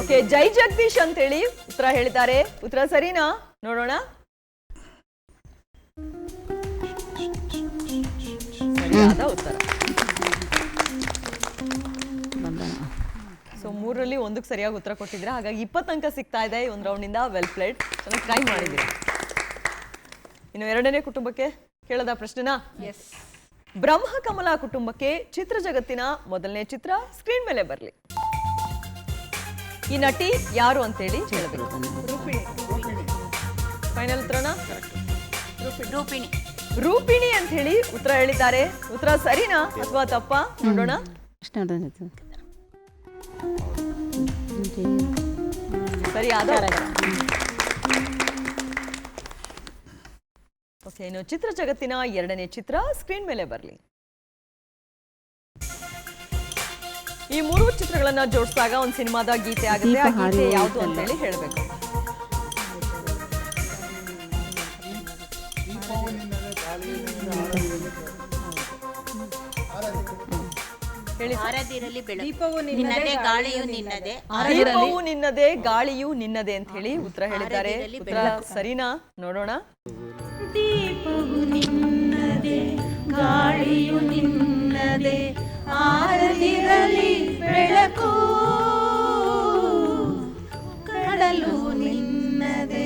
Speaker 1: ಓಕೆ, ಜೈ ಜಗದೀಶ್ ಅಂತೇಳಿ ಉತ್ತರ ಹೇಳಿದ್ದಾರೆ. ಉತ್ತರ ಸರಿನಾ? ನೋಡೋಣ. ಸರಿಯಾದ ಉತ್ತರ. ಸೊ 3ರಲ್ಲಿ 1ಕ್ಕೆ ಸರಿಯಾಗಿ ಉತ್ತರ ಕೊಟ್ಟಿದ್ರೆ, ಹಾಗಾಗಿ 20 ಅಂಕ ಸಿಗ್ತಾ ಇದೆ ಈ ಒಂದು ರೌಂಡಿಂದ. ವೆಲ್ ಪ್ಲೇಡ್, ಚೆನ್ನಾಗಿ ಟ್ರೈ ಮಾಡಿದ್ದೀರಿ. ಇನ್ನು 2ನೇ ಕುಟುಂಬಕ್ಕೆ ಕೇಳದ ಪ್ರಶ್ನೆನಾ? ಬ್ರಹ್ಮಕಮಲ ಕುಟುಂಬಕ್ಕೆ ಚಿತ್ರ ಜಗತ್ತಿನ 1ನೇ ಚಿತ್ರ ಸ್ಕ್ರೀನ್ ಮೇಲೆ ಬರಲಿ. ಈ ನಟಿ ಯಾರು ಅಂತೇಳಿ ಹೇಳಬೇಕು. ಫೈನಲ್ ಉತ್ತರನಾ? ರೂಪಿಣಿ ಅಂತ ಹೇಳಿ ಉತ್ತರ ಹೇಳಿದ್ದಾರೆ. ಉತ್ತರ ಸರಿನಾ ಅಥವಾ ತಪ್ಪ? ನೋಡೋಣ. ಸರಿಯಾದ. ಓಕೆ, ಇನ್ನು ಚಿತ್ರ ಜಗತ್ತಿನ 2ನೇ ಚಿತ್ರ ಸ್ಕ್ರೀನ್ ಮೇಲೆ ಬರಲಿ. ಈ 3 ಚಿತ್ರಗಳನ್ನ ಜೋಡಿಸಿದಾಗ ಒಂದು ಸಿನಿಮಾದ ಗೀತೆ ಆಗುತ್ತೆ. ಆ ಗೀತೆ ಯಾವುದು ಅಂತ ಹೇಳಿ ಹೇಳಬೇಕು.
Speaker 8: ದೀಪವು ನಿನ್ನದೇ ಗಾಳಿಯು ನಿನ್ನದೇ.
Speaker 1: ದೀಪವು ನಿನ್ನದೇ ಗಾಳಿಯು ನಿನ್ನದೇ ಅಂತ ಹೇಳಿ ಉತ್ತರ ಹೇಳಿದ್ದಾರೆ. ಉತ್ತರ ಸರಿನಾ? ನೋಡೋಣ.
Speaker 10: ದೀಪವು ನಿನ್ನದೇ ಗಾಳಿಯು ನಿನ್ನದೇ, ಆರದಿರಲಿ ಬೆಳಕು, ಕಡಲು ನಿನ್ನದೇ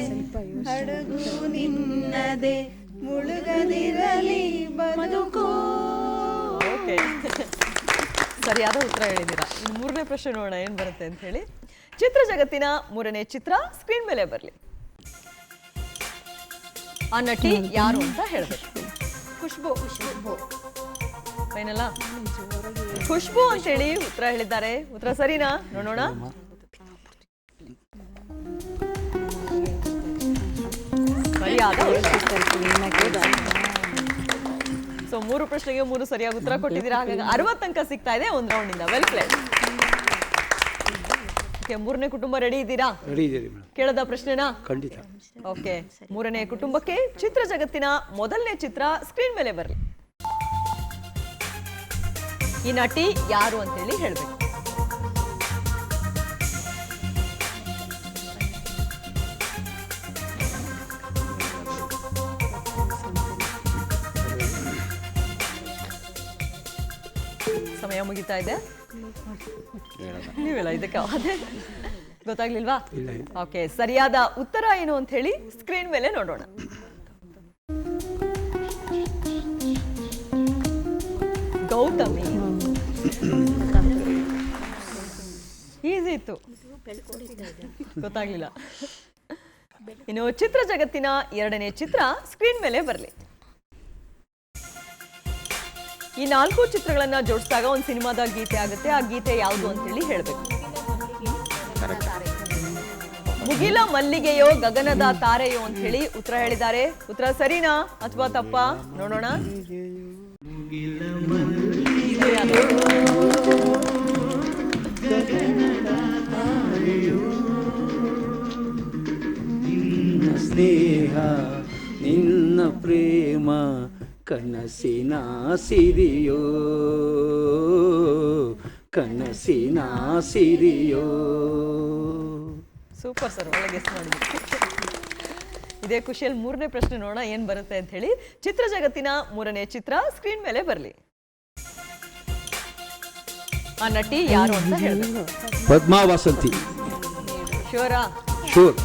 Speaker 10: ಹಡಗು ನಿನ್ನದೇ, ಮುಳುಗದಿರಲಿ ಬದುಕು.
Speaker 1: ಓಕೆ, ಸರಿಯಾದ ಉತ್ತರ ಹೇಳಿದ್ದೀರಾ. ಇನ್ನು 3ನೇ ಪ್ರಶ್ನೆ ನೋಡೋಣ ಏನ್ ಬರುತ್ತೆ ಅಂತ ಹೇಳಿ. ಚಿತ್ರ ಜಗತ್ತಿನ 3ನೇ ಚಿತ್ರ ಸ್ಕ್ರೀನ್ ಮೇಲೆ ಬರಲಿ. ಆ ನಟಿ ಯಾರು ಅಂತ ಹೇಳ್ಬೇಕು. ಖುಷ್ಬು. ಫೈನಲ್ಲ? ಖುಷ್ಬು ಅಂತ ಹೇಳಿ ಉತ್ತರ ಹೇಳಿದ್ದಾರೆ. ಉತ್ತರ ಸರಿನಾ? ನೋಡೋಣ. ಸರಿಯಾದ. ಸೊ 3 ಪ್ರಶ್ನೆಗೆ 3 ಸರಿಯಾಗಿ ಉತ್ತರ ಕೊಟ್ಟಿದ್ದೀರಾ. ಹಾಗಾಗಿ 60 ಅಂಕ ಸಿಗ್ತಾ ಇದೆ ಒಂದು ರೌಂಡಿಂದ. Well played. ಓಕೆ, 3ನೇ ಕುಟುಂಬ ರೆಡಿ ಇದ್ದೀರಾ?
Speaker 5: ರೆಡಿ ಇದ್ದೀರಿ ಮೇಡಮ್.
Speaker 1: ಕೇಳದ ಪ್ರಶ್ನೆನಾ?
Speaker 5: ಖಂಡಿತ.
Speaker 1: ಓಕೆ, 3ನೇ ಕುಟುಂಬಕ್ಕೆ ಚಿತ್ರ ಜಗತ್ತಿನ 1ನೇ ಚಿತ್ರ ಸ್ಕ್ರೀನ್ ಮೇಲೆ ಬರಲಿ. ಈ ನಟಿ ಯಾರು ಅಂತೇಳಿ ಹೇಳ್ಬೇಕು. ಸಮಯ ಮುಗಿತಾ ಇದೆ. ನೀವೆಲ್ಲ ಇದಕ್ಕೆ ಅದೇ ಗೊತ್ತಾಗ್ಲಿಲ್ವಾ? ಓಕೆ, ಸರಿಯಾದ ಉತ್ತರ ಏನು ಅಂತ ಹೇಳಿ ಸ್ಕ್ರೀನ್ ಮೇಲೆ ನೋಡೋಣ. ಗೌತಮಿ. ಈಸಿ ಇತ್ತು, ಗೊತ್ತಾಗ್ಲಿಲ್ಲ. ಇನ್ನು ಚಿತ್ರ ಜಗತ್ತಿನ 2ನೇ ಚಿತ್ರ ಸ್ಕ್ರೀನ್ ಮೇಲೆ ಬರಲಿ. ಈ 4 ಚಿತ್ರಗಳನ್ನ ಜೋಡಿಸಿದಾಗ ಒಂದು ಸಿನಿಮಾದ ಗೀತೆ ಆಗುತ್ತೆ. ಆ ಗೀತೆ ಯಾವುದು ಅಂತೇಳಿ ಹೇಳ್ಬೇಕು. ಮುಗಿಲ ಮಲ್ಲಿಗೆಯೋ ಗಗನದ ತಾರೆಯೋ ಅಂತ ಹೇಳಿ ಉತ್ತರ ಹೇಳಿದ್ದಾರೆ. ಉತ್ತರ ಸರಿನಾ ಅಥವಾ ತಪ್ಪ? ನೋಡೋಣ.
Speaker 5: ನಿನ್ನ ಸ್ನೇಹ ನಿನ್ನ ಪ್ರೇಮ ಕನಸಿನ ಸಿರಿಯೋ, ಕನಸಿನ ಸಿರಿಯೋ.
Speaker 1: ಸೂಪರ್ ಸರ್, ಒಳ್ಳೆ ಗೆಸ್ ಮಾಡಿದ್ರಿ. ಇದೇ ಖುಷಿಯಲ್ಲಿ 3ನೇ ಪ್ರಶ್ನೆ ನೋಡೋಣ ಏನ್ ಬರುತ್ತೆ ಅಂತ ಹೇಳಿ. ಚಿತ್ರ ಜಗತ್ತಿನ 3ನೇ ಚಿತ್ರ ಸ್ಕ್ರೀನ್ ಮೇಲೆ ಬರಲಿ. ಆ ನಟಿ ಯಾರು ಅಂತ ಹೇಳ್ಬೇಕು.
Speaker 5: ಪದ್ಮಾ ವಾಸಂತಿ.
Speaker 1: ಶೋರಾ?
Speaker 5: ಶೂರ್.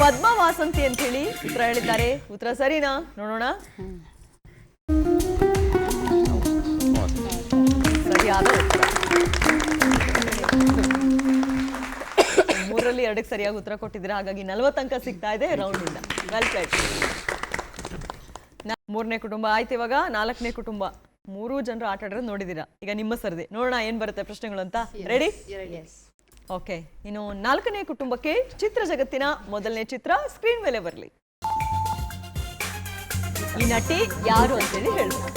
Speaker 1: ಪದ್ಮಾ ವಾಸಂತಿ ಅಂತ ಹೇಳಿ ಉತ್ತರ ಹೇಳಿದ್ದಾರೆ. ಉತ್ತರ ಸರಿನಾ? ನೋಡೋಣ. ಸರಿಯಾದ ಉತ್ತರ. 3ರಲ್ಲಿ 2ಕ್ಕೆ ಸರಿಯಾಗಿ ಉತ್ತರ ಕೊಟ್ಟಿದ್ದೀರಾ. ಹಾಗಾಗಿ 40 ಅಂಕ ಸಿಗ್ತಾ ಇದೆ ರೌಂಡ್ ಇಂದ. Well played. 3ನೇ ಕುಟುಂಬ ಆಯ್ತು. ಇವಾಗ 4ನೇ ಕುಟುಂಬ. 3 ಜನರು ಆಟ ಆಡೋದು ನೋಡಿದ್ದೀರಾ. ಈಗ ನಿಮ್ಮ ಸರ್ದಿ ನೋಡೋಣ ಏನ್ ಬರುತ್ತೆ ಪ್ರಶ್ನೆಗಳು ಅಂತ. ರೆಡಿ? ಓಕೆ, ಇನ್ನು 4ನೇ ಕುಟುಂಬಕ್ಕೆ ಚಿತ್ರ ಜಗತ್ತಿನ ಮೊದಲನೇ ಚಿತ್ರ ಸ್ಕ್ರೀನ್ ಮೇಲೆ ಬರಲಿ. ಈ ನಟಿ ಯಾರು ಅಂತೇಳಿ ಹೇಳ್ಬೇಕು.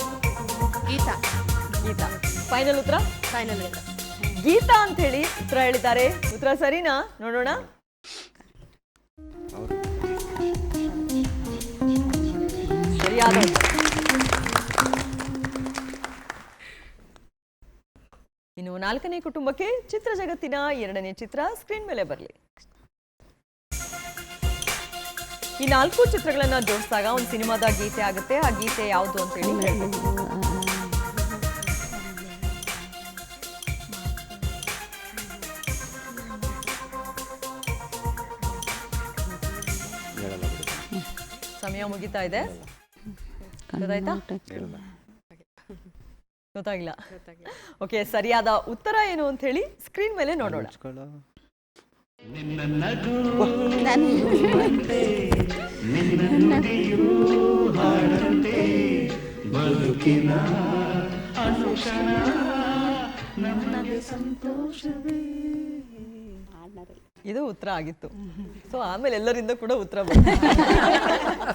Speaker 6: ಗೀತಾ.
Speaker 1: ಗೀತಾ. ಫೈನಲ್ ಉತ್ತರ?
Speaker 6: ಫೈನಲ್.
Speaker 1: ಗೀತಾ ಅಂತ ಹೇಳಿ ಉತ್ತರ ಹೇಳಿದ್ದಾರೆ. ಉತ್ತರ ಸರಿನಾ? ನೋಡೋಣ. ಸರಿಯಾದ ಉತ್ತರ. ಇನ್ನು 4ನೇ ಕುಟುಂಬಕ್ಕೆ ಚಿತ್ರ ಜಗತ್ತಿನ 2ನೇ ಚಿತ್ರ ಸ್ಕ್ರೀನ್ ಮೇಲೆ ಬರಲಿ. ಈ 4 ಚಿತ್ರಗಳನ್ನ ಜೋಡಿಸಿದಾಗ ಒಂದು ಸಿನಿಮಾದ ಗೀತೆ ಆಗುತ್ತೆ. ಆ ಗೀತೆ ಯಾವುದು ಅಂತ ಹೇಳಿ ಹೇಳ್ಬೇಕು. ಸಮಯ ಮುಗಿತಾ ಇದೆ. ಗೊತ್ತಾಯ್ತಾ? ಗೊತ್ತಾಗಿಲ್ಲ. ಓಕೆ, ಸರಿಯಾದ ಉತ್ತರ ಏನು ಅಂತ ಹೇಳಿ ಸ್ಕ್ರೀನ್ ಮೇಲೆ ನೋಡೋಣ. ಇದು ಉತ್ತರ ಆಗಿತ್ತು. ಸೊ ಆಮೇಲೆ ಎಲ್ಲರಿಂದ ಕೂಡ ಉತ್ತರ ಬಂತು.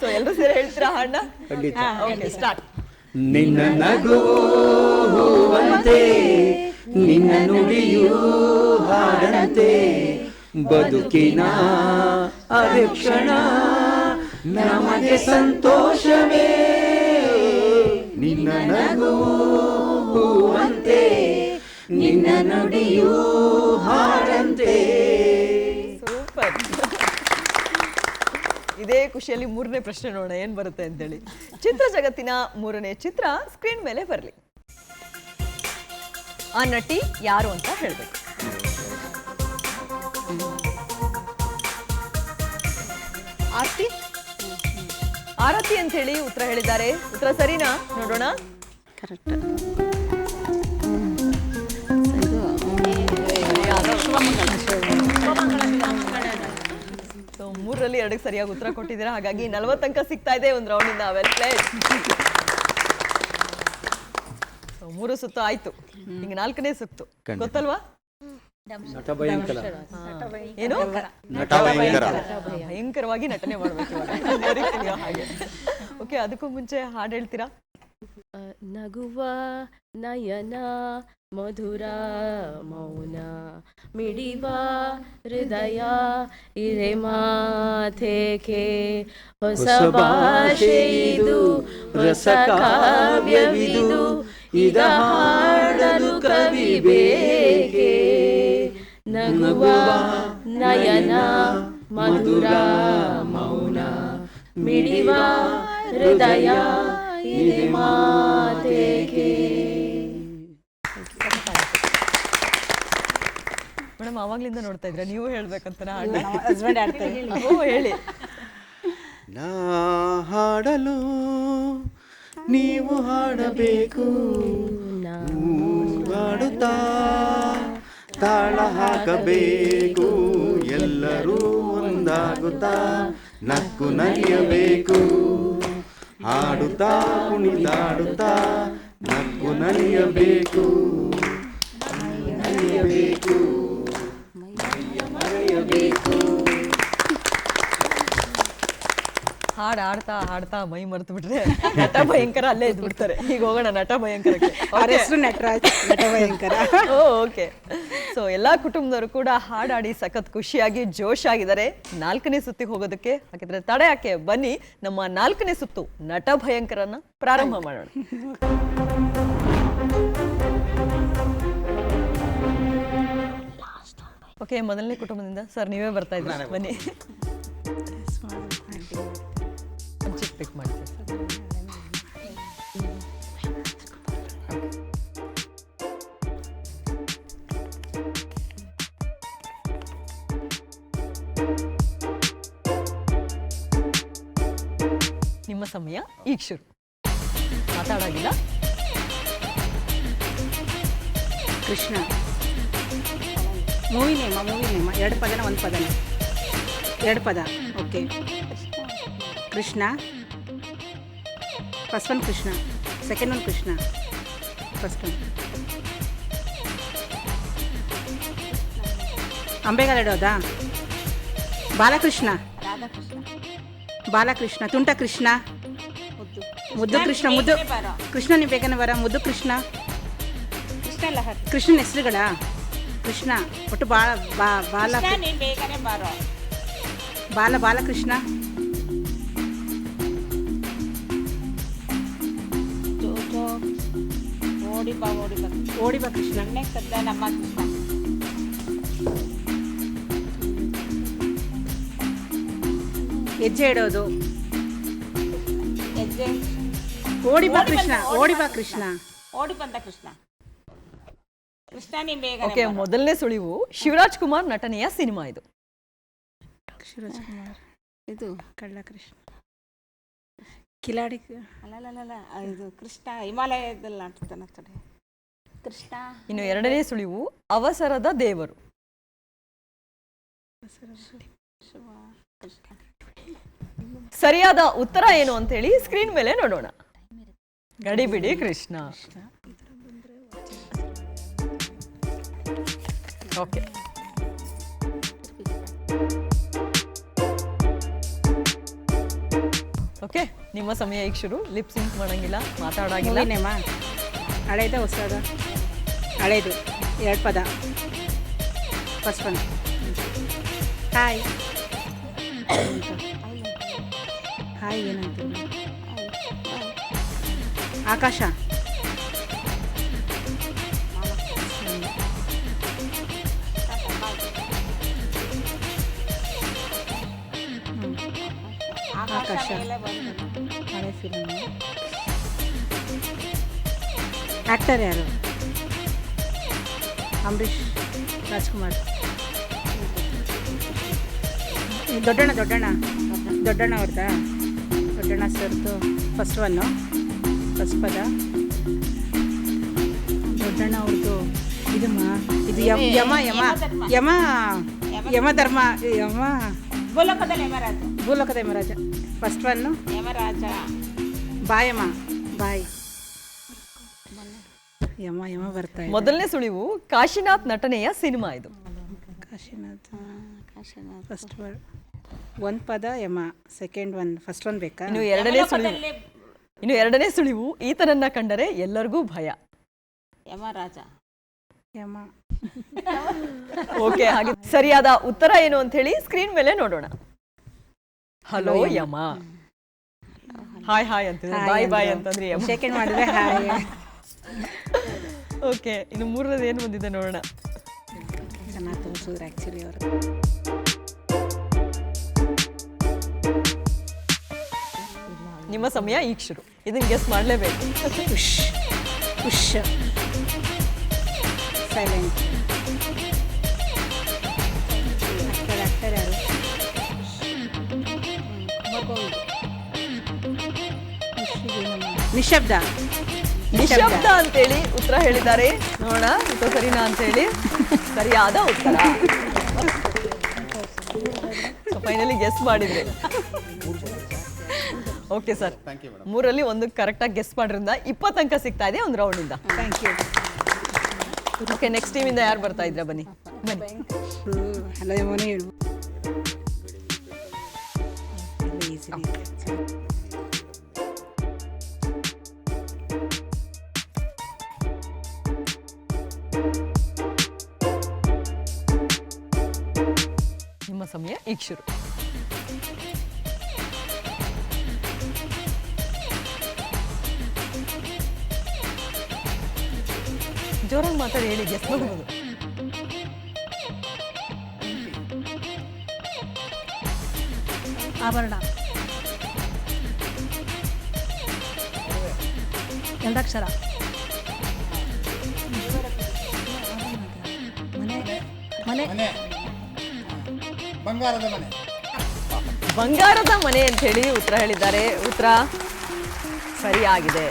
Speaker 1: ಸೊ ಎಲ್ಲರೂ ಸೇರಿ ಹೇಳ್ತೀರಾ ಹಾಡನ್ನ? Okay, start.
Speaker 5: ನಿನ್ನ ನಗುವಂತೆ ನಿನ್ನ ನುಡಿಯೂ ಹಾಡಂತೆ ಬದುಕಿನ ಅರಕ್ಷಣ ನಮಗೆ ಸಂತೋಷವೇ. ನಿನ್ನ ನಗುವಂತೆ ನಿನ್ನ ನುಡಿಯೂ ಹಾಡಂತೆ.
Speaker 1: ಸೂಪರ್. ಇದೇ ಖುಷಿಯಲ್ಲಿ 3ನೇ ಪ್ರಶ್ನೆ ನೋಡೋಣ ಏನ್ ಬರುತ್ತೆ ಅಂತೇಳಿ. ಚಿತ್ರ ಜಗತ್ತಿನ 3ನೇ ಚಿತ್ರ ಸ್ಕ್ರೀನ್ ಮೇಲೆ ಬರಲಿ. ಆ ನಟಿ ಯಾರು ಅಂತ ಹೇಳ್ಬೇಕು.
Speaker 6: ಆರ್ತಿ.
Speaker 1: ಆರತಿ ಅಂತ ಹೇಳಿ ಉತ್ತರ ಹೇಳಿದ್ದಾರೆ. ಉತ್ತರ ಸರಿನಾ? ನೋಡೋಣ.
Speaker 9: ಕರೆಕ್ಟ್.
Speaker 1: ಸೊ 3ರಲ್ಲಿ 2ಕ್ಕೆ ಸರಿಯಾಗಿ ಉತ್ತರ ಕೊಟ್ಟಿದ್ದೀರಾ. ಹಾಗಾಗಿ 40 ಅಂಕ ಸಿಗ್ತಾ ಇದೆ ಒಂದು ರೌಂಡಿಂದ. Well played. ಸೊ 3 ಸುತ್ತು ಆಯ್ತು. ಈಗ 4ನೇ ಸುತ್ತು ಗೊತ್ತಲ್ವಾ?
Speaker 5: ನಟ ಭಯಂಕರ.
Speaker 1: ಏನು?
Speaker 2: ನಟ ಭಯಂಕರ.
Speaker 1: ಭಯಂಕರವಾಗಿ ನಟನೆ ಮಾಡ್ಬೇಕು ಇವಾಗ. ಹಾಗೆ. ಓಕೆ, ಅದಕ್ಕೂ ಮುಂಚೆ ಹಾಡು ಹೇಳ್ತೀರಾ?
Speaker 7: ನಗುವ ನಯನ ಮಧುರ ಮೌನ ಮಿಡಿವ ಹೃದಯ ಇರೆ ಮಾಥೇಕೆ ಹೊಸ ಭಾಷೆ ಇದು ರಸ ಕಾವ್ಯವಿದು ಇದ ಹಾಡಲು ಕವಿ ಬೇಕೆ. ನಗುವ ನಯನ ಮಧುರ ಮೌನ ಮಿಡಿವ ಹೃದಯ ಇರೆ ಮಾಥೇಕೆ.
Speaker 1: ಮೇಡಮ್, ಆವಾಗ್ಲಿಂದ ನೋಡ್ತಾ ಇದ್ರ, ನೀವು ಹೇಳ್ಬೇಕಂತ ಹಾಡು.
Speaker 8: ಹಸ್ಬೆಂಡ್ ಆಡ್ತಾರೆ.
Speaker 1: ಓ, ಹೇಳಿ.
Speaker 2: ನಾ ಹಾಡಲು ನೀವು ಹಾಡಬೇಕು, ಹಾಡುತ್ತಾ ತಾಳ ಹಾಕಬೇಕು, ಎಲ್ಲರೂ ಒಂದಾಗುತ್ತಾ ನಕ್ಕು ನಲಿಯಬೇಕು, ಹಾಡುತ್ತಾ ಕುಣಿದಾಡುತ್ತಾ ನಕ್ಕು ನಲಿಯಬೇಕು, ನಲಿಯಬೇಕು, ಮರೆಯಬೇಕು.
Speaker 1: ಹಾಡು ಹಾಡ್ತಾ ಹಾಡ್ತಾ ಮೈ ಮರೆತು ಬಿಟ್ರೆ ನಟ ಭಯಂಕರ ಅಲ್ಲೇ ಇದ್ದು ಬಿಡ್ತಾರೆ. ಈಗ ಹೋಗೋಣ ನಟ ಭಯಂಕರಕ್ಕೆ.
Speaker 8: ಅವ್ರ ಹೆಸರು ನಟರಾಜ್. ನಟ ಭಯಂಕರ.
Speaker 1: ಓಕೆ. ಸೊ ಎಲ್ಲಾ ಕುಟುಂಬದವರು ಕೂಡ ಹಾಡಾಡಿ ಸಖತ್ ಖುಷಿಯಾಗಿ ಜೋಶಾಗಿದ್ದಾರೆ 4ನೇ ಸುತ್ತಿಗೆ ಹೋಗೋದಕ್ಕೆ. ಹಾಗಿದ್ರೆ ತಡೆ ಯಾಕೆ, ಬನ್ನಿ ನಮ್ಮ 4ನೇ ಸುತ್ತು ನಟ ಭಯಂಕರನ್ನ ಪ್ರಾರಂಭ ಮಾಡೋಣ. ಓಕೆ, ಮೊದಲನೇ ಕುಟುಂಬದಿಂದ ಸರ್ ನೀವೇ ಬರ್ತಾ ಇದ್ದೀರಾ, ಬನ್ನಿ. ಚಿಕ್ಕ ಪಿಕ್ ಮಾಡ್ತೀವಿ. ನಿಮ್ಮ ಸಮಯ ಈಗ ಶುರು. ಮಾತಾಡೋಗಿಲ್ಲ.
Speaker 8: ಕೃಷ್ಣ. ಮೂವಿ ನೇಮ 2 ಪದನ 1 ಪದನ? 2 ಪದ. Okay. Krishna. First one Krishna, second one Krishna, first one ಅಂಬೆಗಾಲು ಇಡೋದಾ? ಬಾಲಕೃಷ್ಣ, ಬಾಲಕೃಷ್ಣ, ತುಂಟ ಕೃಷ್ಣ, ಮುದ್ದು ಕೃಷ್ಣ, ಮುದ್ದು ಕೃಷ್ಣ ನೀವು ಬೇಗನೆ ಬರ, ಮುದ್ದು ಕೃಷ್ಣ, ಕೃಷ್ಣನ ಹೆಸರುಗಳ ಕೃಷ್ಣ ಒಟ್ಟು ಬಾಲಕೃಷ್ಣ, ಓಡಿ ಬಾ ಕೃಷ್ಣ, ಹೆಜ್ಜೆ ಇಡೋದು, ಓಡಿ ಬಾ ಕೃಷ್ಣ, ಓಡಿ ಬಾ ಕೃಷ್ಣ,
Speaker 1: ಓಕೆ, ಮೊದಲನೇ ಸುಳಿವು ಶಿವರಾಜ್ ಕುಮಾರ್ ನಟನೆಯ ಸಿನಿಮಾ ಇದು.
Speaker 8: ಶಿವರಾಜ್ ಕುಮಾರ್, ಇದು ಕಳ್ಳ ಕೃಷ್ಣ, ಕಿಲಾಡಿ,
Speaker 9: ಇದು ಕೃಷ್ಣ ಹಿಮಾಲಯದಲ್ಲಿ ಆಡ್ತಾನೆ ಕೃಷ್ಣ.
Speaker 1: ಇನ್ನು ಎರಡನೇ ಸುಳಿವು ಅವಸರದ ದೇವರು. ಸರಿಯಾದ ಉತ್ತರ ಏನು ಅಂತ ಹೇಳಿ ಸ್ಕ್ರೀನ್ ಮೇಲೆ ನೋಡೋಣ. ಗಡಿಬಿಡಿ ಕೃಷ್ಣ. ಓಕೆ, ಓಕೆ, ನಿಮ್ಮ ಸಮಯ ಈಗ ಶುರು. ಲಿಪ್ ಸಿಂಕ್ ಮಾಡಂಗಿಲ್ಲ, ಮಾತಾಡಂಗಿಲ್ಲ.
Speaker 8: ಮೂವಿನೇಮ್ಮ ಹಳೇದ ಹೊಸದ? ಹಳೇದು, 2 ಪದ. First one hi. ಹಾಯ್ ಏನಂತ? ಆಕಾಶ, ಆಕಾಶ ಹಳೆ ಫಿಲ್ಮ್. ಆ್ಯಕ್ಟರ್ ಯಾರು? ಅಂಬರೀಷ್, ರಾಜ್ಕುಮಾರ್. ದೊಡ್ಡಣ್ಣ ಅವ್ರದ್ದಾ? ದೊಡ್ಡಣ್ಣ ಸರ್ದು ಫಸ್ಟ್ ಒನ್ನು, ಫಸ್ಟ್ ಪದ. ದೊಡ್ಡಣ್ಣ ಅವ್ರದ್ದು ಇದಮ್ಮ, ಇದು ಯಮಧರ್ಮ, ಭೂಲೋಕದ ಯಮರಾಜ. ಫಸ್ಟ್ ಒನ್ನು ಬಾಯಮ್ಮ, ಬಾಯ್. ಯಮ ಬರ್ತಾ ಇದೆ.
Speaker 1: ಮೊದಲನೇ ಸುಳಿವು ಕಾಶಿನಾಥ್ ನಟನೆಯ ಸಿನಿಮಾ ಇದು.
Speaker 8: ಕಾಶಿನಾಥ್, ಫಸ್ಟ್ ವರ್ಡ್ 1 ಪದ ಯಮ, ಸೆಕೆಂಡ್ ಒನ್, ಫಸ್ಟ್ ಒನ್ ಬೇಕಾ?
Speaker 1: ಇನ್ನು ಎರಡನೇ ಸುಳಿವು ಈತನನ್ನ ಕಂಡರೆ ಎಲ್ಲರಿಗೂ ಭಯ.
Speaker 9: ಯಮರಾಜ.
Speaker 8: ಯಮ.
Speaker 1: ಓಕೆ, ಹಾಗೆ ಸರಿಯಾದ ಉತ್ತರ ಏನು ಅಂತ ಹೇಳಿ ಸ್ಕ್ರೀನ್ ಮೇಲೆ ನೋಡೋಣ. ಹಲೋ ಯಮ. ಹಾಯ್ ಹಾಯ್ ಅಂತಿದ್ರೆ, ಬಾಯ್ ಬಾಯ್ ಅಂತಂದ್ರೆ ಯಮ.
Speaker 8: ಸೆಕೆಂಡ್ ಮಾಡಿದ್ರೆ ಹಾಯ್.
Speaker 1: ಓಕೆ, ಇನ್ನು ಮೂರನೇದು ಏನು ಬಂದಿದೆ ನೋಡೋಣ.
Speaker 8: ಚೆನ್ನಾಗಿ ತೋರಿಸಿದ್ರು ಆ್ಯಕ್ಚುಲಿ ಅವರು.
Speaker 1: ನಿಮ್ಮ ಸಮಯ ಈಗ ಶುರು. ಇದನ್ನ ಗೆಸ್ ಮಾಡಲೇಬೇಕು.
Speaker 8: ಉಶ್ ಉಶ್, ಸೈಲೆಂಟ್. ಆಕ್ಟರ್ ಯಾರು? ನಿಶಬ್ದ
Speaker 1: ಅಂತೇಳಿ ಉತ್ತರ ಹೇಳಿದ್ದಾರೆ. ನೋಡೋಣ ಇದು ಸರಿನಾ ಅಂತ ಹೇಳಿ. ಸರಿಯಾದ ಉತ್ತರ. ಫೈನಲಿ ಗೆಸ್ ಮಾಡಿದ್ರಿ. ಓಕೆ ಸರ್, 3ರಲ್ಲಿ 1 ಕರೆಕ್ಟಾಗಿ ಗೆಸ್ ಮಾಡಿದ್ರಿಂದ 20 ಅಂಕ ಸಿಗ್ತಾ ಇದೆ ಒಂದು ರೌಂಡಿಂದ.
Speaker 8: Thank you.
Speaker 1: ಓಕೆ, ನೆಕ್ಸ್ಟ್ ಟೀಮಿಂದ ಯಾರು ಬರ್ತಾ ಇದ್ರ? ಬನ್ನಿ.
Speaker 8: ಹಲೋ ಯಮೋನಿ ಹೇಳು.
Speaker 1: ನಿಮ್ಮ ಸಮಯ ಈಗ ಶುರು. ಜೋರಾಗಿ ಮಾತಾಡಿ, ಹೇಳಿ, ಗೆಸ್ ಮಾಡ್ಬೋದು.
Speaker 8: ಆಭರಣ, 2 ಅಕ್ಷರ. ಮನೆ,
Speaker 4: ಬಂಗಾರದ ಮನೆ.
Speaker 1: ಬಂಗಾರದ ಮನೆ ಅಂತ ಹೇಳಿ ಉತ್ತರ ಹೇಳಿದ್ದಾರೆ. ಉತ್ತರ ಸರಿಯಾಗಿದೆ.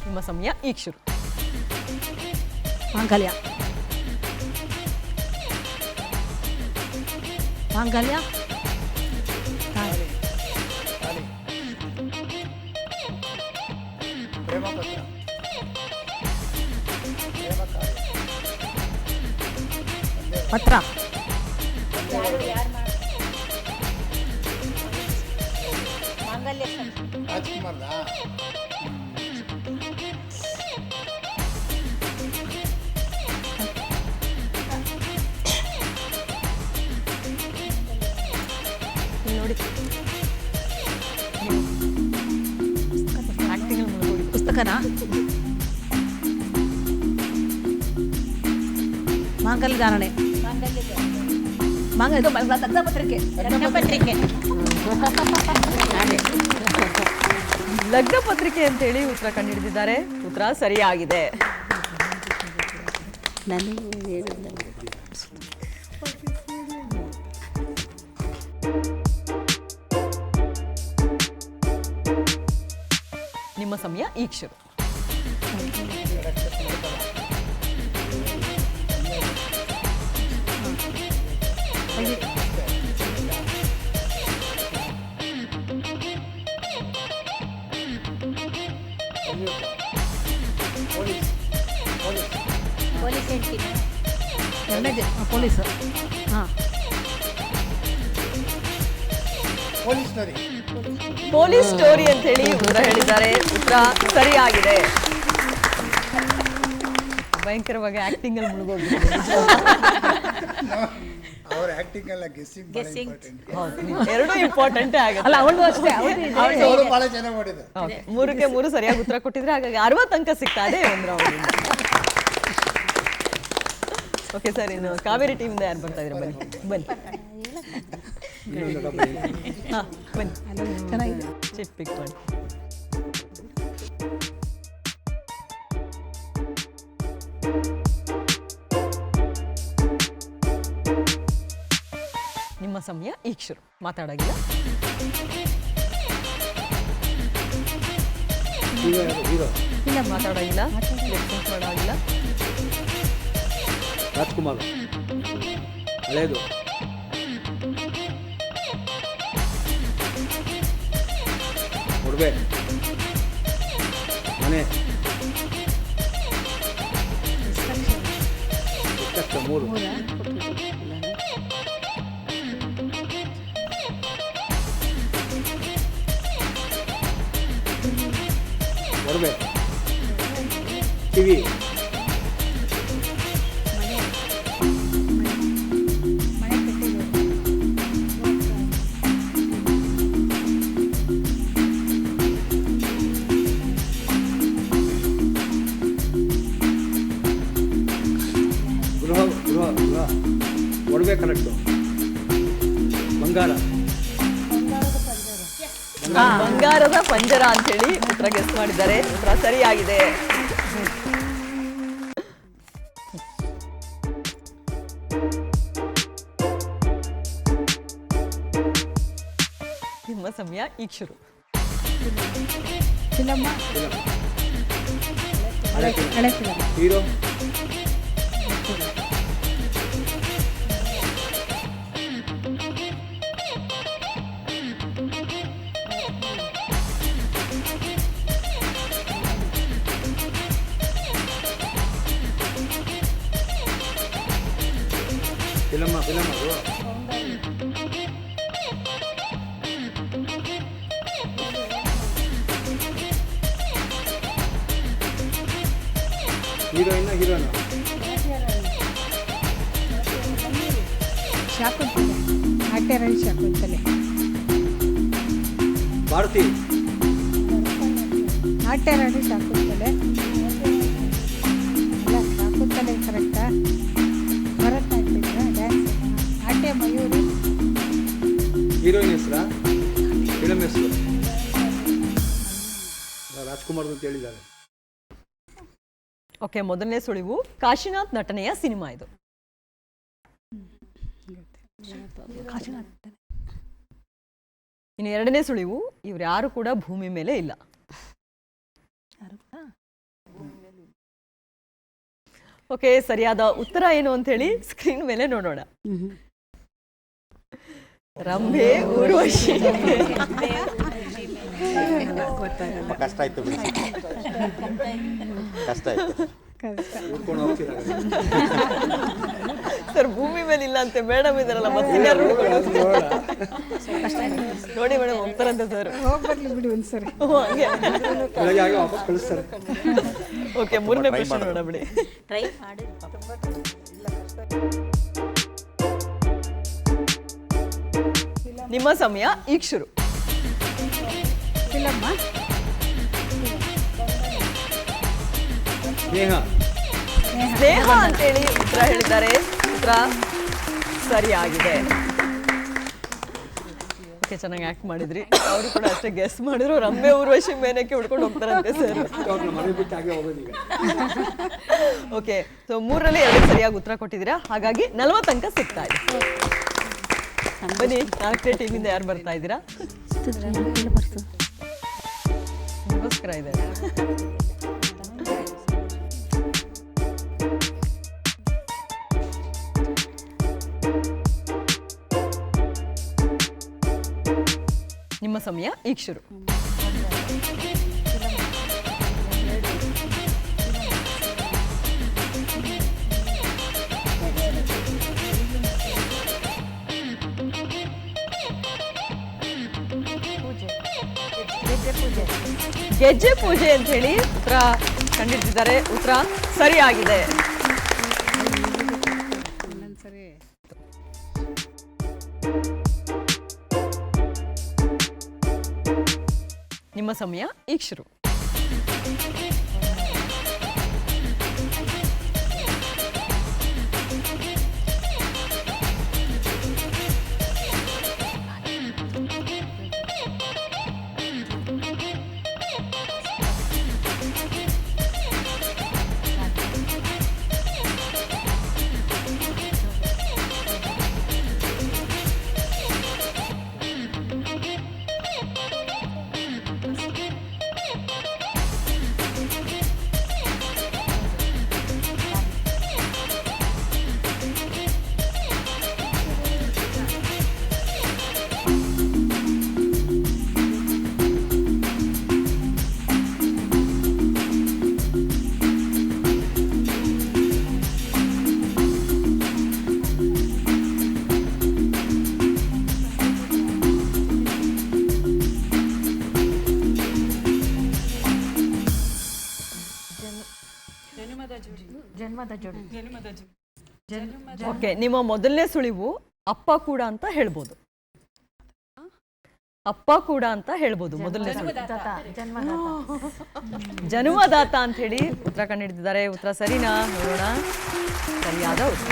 Speaker 1: ನಿಮ್ಮ ಸಮಯ ಈಗ ಶುರು.
Speaker 8: ಮಾಂಗಲ್ಯ,
Speaker 4: ಪ್ರೇಮಪತ್ರ, ಪ್ರೇಮಕಾವ್ಯ,
Speaker 8: ಪತ್ರ,
Speaker 4: ರಾಜ್ಕುಮಾರ್ದಾ?
Speaker 1: ನೋಡಿ ಆಕ್ಟಿಂಗ್ ಮುಳುಗೋಗಿ
Speaker 8: ಪುಸ್ತಕನಾ? ಮಾಂಗಲ್ಯ ಧಾರಣೆ, ಲಗ್ನಪತ್ರಿಕೆ,
Speaker 1: ಲಗ್ನ ಪತ್ರಿಕೆ ಅಂತೇಳಿ ಉತ್ತರ ಕಂಡುಹಿಡಿದಿದ್ದಾರೆ. ಉತ್ತರ ಸರಿಯಾಗಿದೆ.
Speaker 9: ನನಗೆ ಹೇಳಿಲ್ಲ.
Speaker 1: ನಿಮ್ಮ ಸಮಯ ಈಗ ಶುರು.
Speaker 8: ಪೊಲೀಸ್. ಹಾಂ,
Speaker 4: ಪೊಲೀಸ್ ಸ್ಟೋರಿ.
Speaker 1: ಪೊಲೀಸ್ ಸ್ಟೋರಿ ಅಂತ ಹೇಳಿ ಉತ್ತರ ಹೇಳಿದ್ದಾರೆ. ಉತ್ತರ ಸರಿಯಾಗಿದೆ. ಭಯಂಕರವಾಗಿ ಆಕ್ಟಿಂಗ್ ಅಲ್ಲಿ ಮುಳುಗೋಗಿದ್ದಾರೆ.
Speaker 4: ಅವ್ರ ಆಕ್ಟಿಂಗ್ ಎಲ್ಲ ಗೆಸ್ಸಿಂಗ್
Speaker 1: ಎರಡೂ ಇಂಪಾರ್ಟೆಂಟ್ ಆಗುತ್ತೆ.
Speaker 8: ಅಲ್ಲ ಅವಳು ಅಷ್ಟೇ.
Speaker 4: ಅವರು ಬಹಳ ಚೆನ್ನಾಗಿ ಮಾಡಿದ್ರು.
Speaker 1: Okay. 3ಕ್ಕೆ 3 ಸರಿಯಾಗಿ ಉತ್ತರ ಕೊಟ್ಟಿದ್ರೆ ಹಾಗಾಗಿ 60 ಅಂಕ ಸಿಗ್ತಾ ಇದೆ ಒಂದು ರೌಂಡ್. ಓಕೆ ಸರ್, ಇನ್ನು ಕಾವೇರಿ ಟೀಮಿಂದ ಯಾರು ಬರ್ತಾ ಇದ್ರೆ ಬನ್ನಿ ಬನ್ನಿ. ಹಾಂ ಬನ್ನಿ,
Speaker 8: ಚೆನ್ನಾಗಿದೆ.
Speaker 1: ಚಿಟ್ ಪಿಕ್ ಮಾಡಿ. ನಿಮ್ಮ ಸಮಯ ಈಗ ಶುರು. ಮಾತಾಡೋಗಿಲ್ಲ.
Speaker 5: ಹೀರೋ
Speaker 1: ಇಲ್ಲ ಮಾತಾಡೋಗಿಲ್ಲ, ಲಿಪ್ಸಿಂಕ್ ಮಾಡೋಗಿಲ್ಲ.
Speaker 5: ರಾಜ್ಕುಮಾರ್, ಹಳೇದು, ಒಡವೆ, ಮನೆ, ಇಷ್ಟಕ್ಕೆ 3. ಒಡವೆ, ಟಿವಿ, ಗೃಹ ಗೃಹ ಗೃಹ, ಒಡವೆ ಕರೆಕ್ಟು, ಬಂಗಾರ,
Speaker 1: ಬಂಗಾರದ ಪಂಜರ ಅಂತ ಹೇಳಿ ಉತ್ತರ ಗೆಸ್ ಮಾಡಿದ್ದಾರೆ. ಉತ್ತರ ಸರಿಯಾಗಿದೆ. ನಿಮ್ಮ ಸಮಯ ಈಗ ಶುರು.
Speaker 8: ಫಿಲಮ್ಮ, ಹಳೆ ಫಿಲಮ್,
Speaker 5: ಹೀರೋ, ಫಿಲಮ್ಮ ಫಿಲಮ್ ಅದು ಹೀರೋಯಿನ್ ಹೀರೋನ
Speaker 8: ಶಾಕುಂತಲೆ, ನಾಟ್ಯರಾಣಿ ಶಾಕುಂತಲೆ,
Speaker 5: ಭಾರತಿ,
Speaker 8: ನಾಟ್ಯರಾಣಿ ಶಾಕುಂತಲೆ, ಅಲ್ಲ ಶಾಕುಂತಲೆ ಕರೆಕ್ಟಾ? ಭರತನಾಟ್ಯ, ಡ್ಯಾನ್ಸ್, ನಾಟ್ಯ ಮಯೂರಿ.
Speaker 5: ಹೀರೋಯಿನ್ ಹೆಸರಾ? ಫಿಲಮ್ ಹೆಸರು ರಾಜ್ಕುಮಾರ್ ಅಂತ ಹೇಳಿದ್ದಾರೆ.
Speaker 1: ಓಕೆ, ಮೊದಲನೇ ಸುಳಿವು ಕಾಶಿನಾಥ್ ನಟನೆಯ ಸಿನಿಮಾ ಇದು. ಇನ್ನು ಎರಡನೇ ಸುಳಿವು, ಇವ್ರು ಯಾರು ಕೂಡ ಭೂಮಿ ಮೇಲೆ ಇಲ್ಲ. ಓಕೆ, ಸರಿಯಾದ ಉತ್ತರ ಏನು ಅಂತ ಹೇಳಿ ಸ್ಕ್ರೀನ್ ಮೇಲೆ ನೋಡೋಣ. ರಂಭೆ, ಊರ್ವಶಿ.
Speaker 2: ಸ್ವಲ್ಪ ಕಷ್ಟ ಆಯ್ತು ಬಿಡಿ, ಕಷ್ಟ ಆಯ್ತು.
Speaker 1: ಸರ್ ಭೂಮಿ ಮೇಲೆ ಇಲ್ಲ ಅಂತೆ ಮೇಡಮ್ ಇದಾರಲ್ಲ ಮತ್ತೆ ನೋಡಿ ಮೇಡಮ್ ಹೋಗ್ತಾರಂತೆ ಸರ್.
Speaker 8: ಹೋಗ್ಬರ್ಲಿ ಬಿಡಿ ಒಂದ್ಸರಿ.
Speaker 1: ಓಕೆ, ಮೂರನೇ ಪ್ರಶ್ನೆ ನೋಡ ಬಿಡಿ.
Speaker 10: ಟ್ರೈ ಮಾಡಿ.
Speaker 1: ನಿಮ್ಮ ಸಮಯ ಈಗ ಶುರು.
Speaker 8: ಇಲ್ಲಮ್ಮ,
Speaker 1: ಸ್ನೇಹ ಅಂತೇಳಿ ಉತ್ತರ ಹೇಳಿದ್ದಾರೆ. ಉತ್ತರ ಸರಿಯಾಗಿದೆ. ಓಕೆ, ಚೆನ್ನಾಗಿ ಆಕ್ಟ್ ಮಾಡಿದ್ರಿ. ಅವರು ಕೂಡ ಅಷ್ಟೇ ಗೆಸ್ ಮಾಡಿದ್ರು. ರಂಬೆ ಊರ್ವಶಿ ಮೇನಕ್ಕೆ ಹುಡ್ಕೊಂಡು ಹೋಗ್ತಾರಂತೆ ಸರ್. ಓಕೆ, ಸೊ 3ರಲ್ಲಿ 2 ಸರಿಯಾಗಿ ಉತ್ತರ ಕೊಟ್ಟಿದ್ದೀರಾ. ಹಾಗಾಗಿ 40 ಅಂಕ ಸಿಗ್ತಾ ಇದೆ. ಬನ್ನಿ, 4ನೇ ಟೀಮಿಂದ ಯಾರು ಬರ್ತಾ ಇದ್ದೀರಾ? ನಿಮಗೋಸ್ಕರ ಇದೆ. ನಿಮ್ಮ ಸಮಯ ಈಗ ಶುರು. ಗೆಜ್ಜೆ ಪೂಜೆ ಅಂತ ಹೇಳಿ ಉತ್ತರ ಕಂಡಿಡ್ತಿದ್ದಾರೆ. ಉತ್ತರ ಸರಿಯಾಗಿದೆ. ನಿಮ್ಮ ಸಮಯ ಈಗ ಶುರು. ಓಕೆ, ನಿಮ್ಮ ಮೊದಲನೇ ಸುಳಿವು ಅಪ್ಪ ಕೂಡ ಅಂತ ಹೇಳ್ಬೋದು. ಅಪ್ಪ ಕೂಡ ಅಂತ ಹೇಳ್ಬೋದು. ಮೊದಲನೇ ಜನ್ಮದಾತ ಅಂತ ಹೇಳಿ ಉತ್ತರ ಕಂಡಿಡ್ತಿದ್ದಾರೆ. ಉತ್ತರ ಸರಿನಾ? ನೋಡೋಣ. ಸರಿಯಾದ ಉತ್ತರ.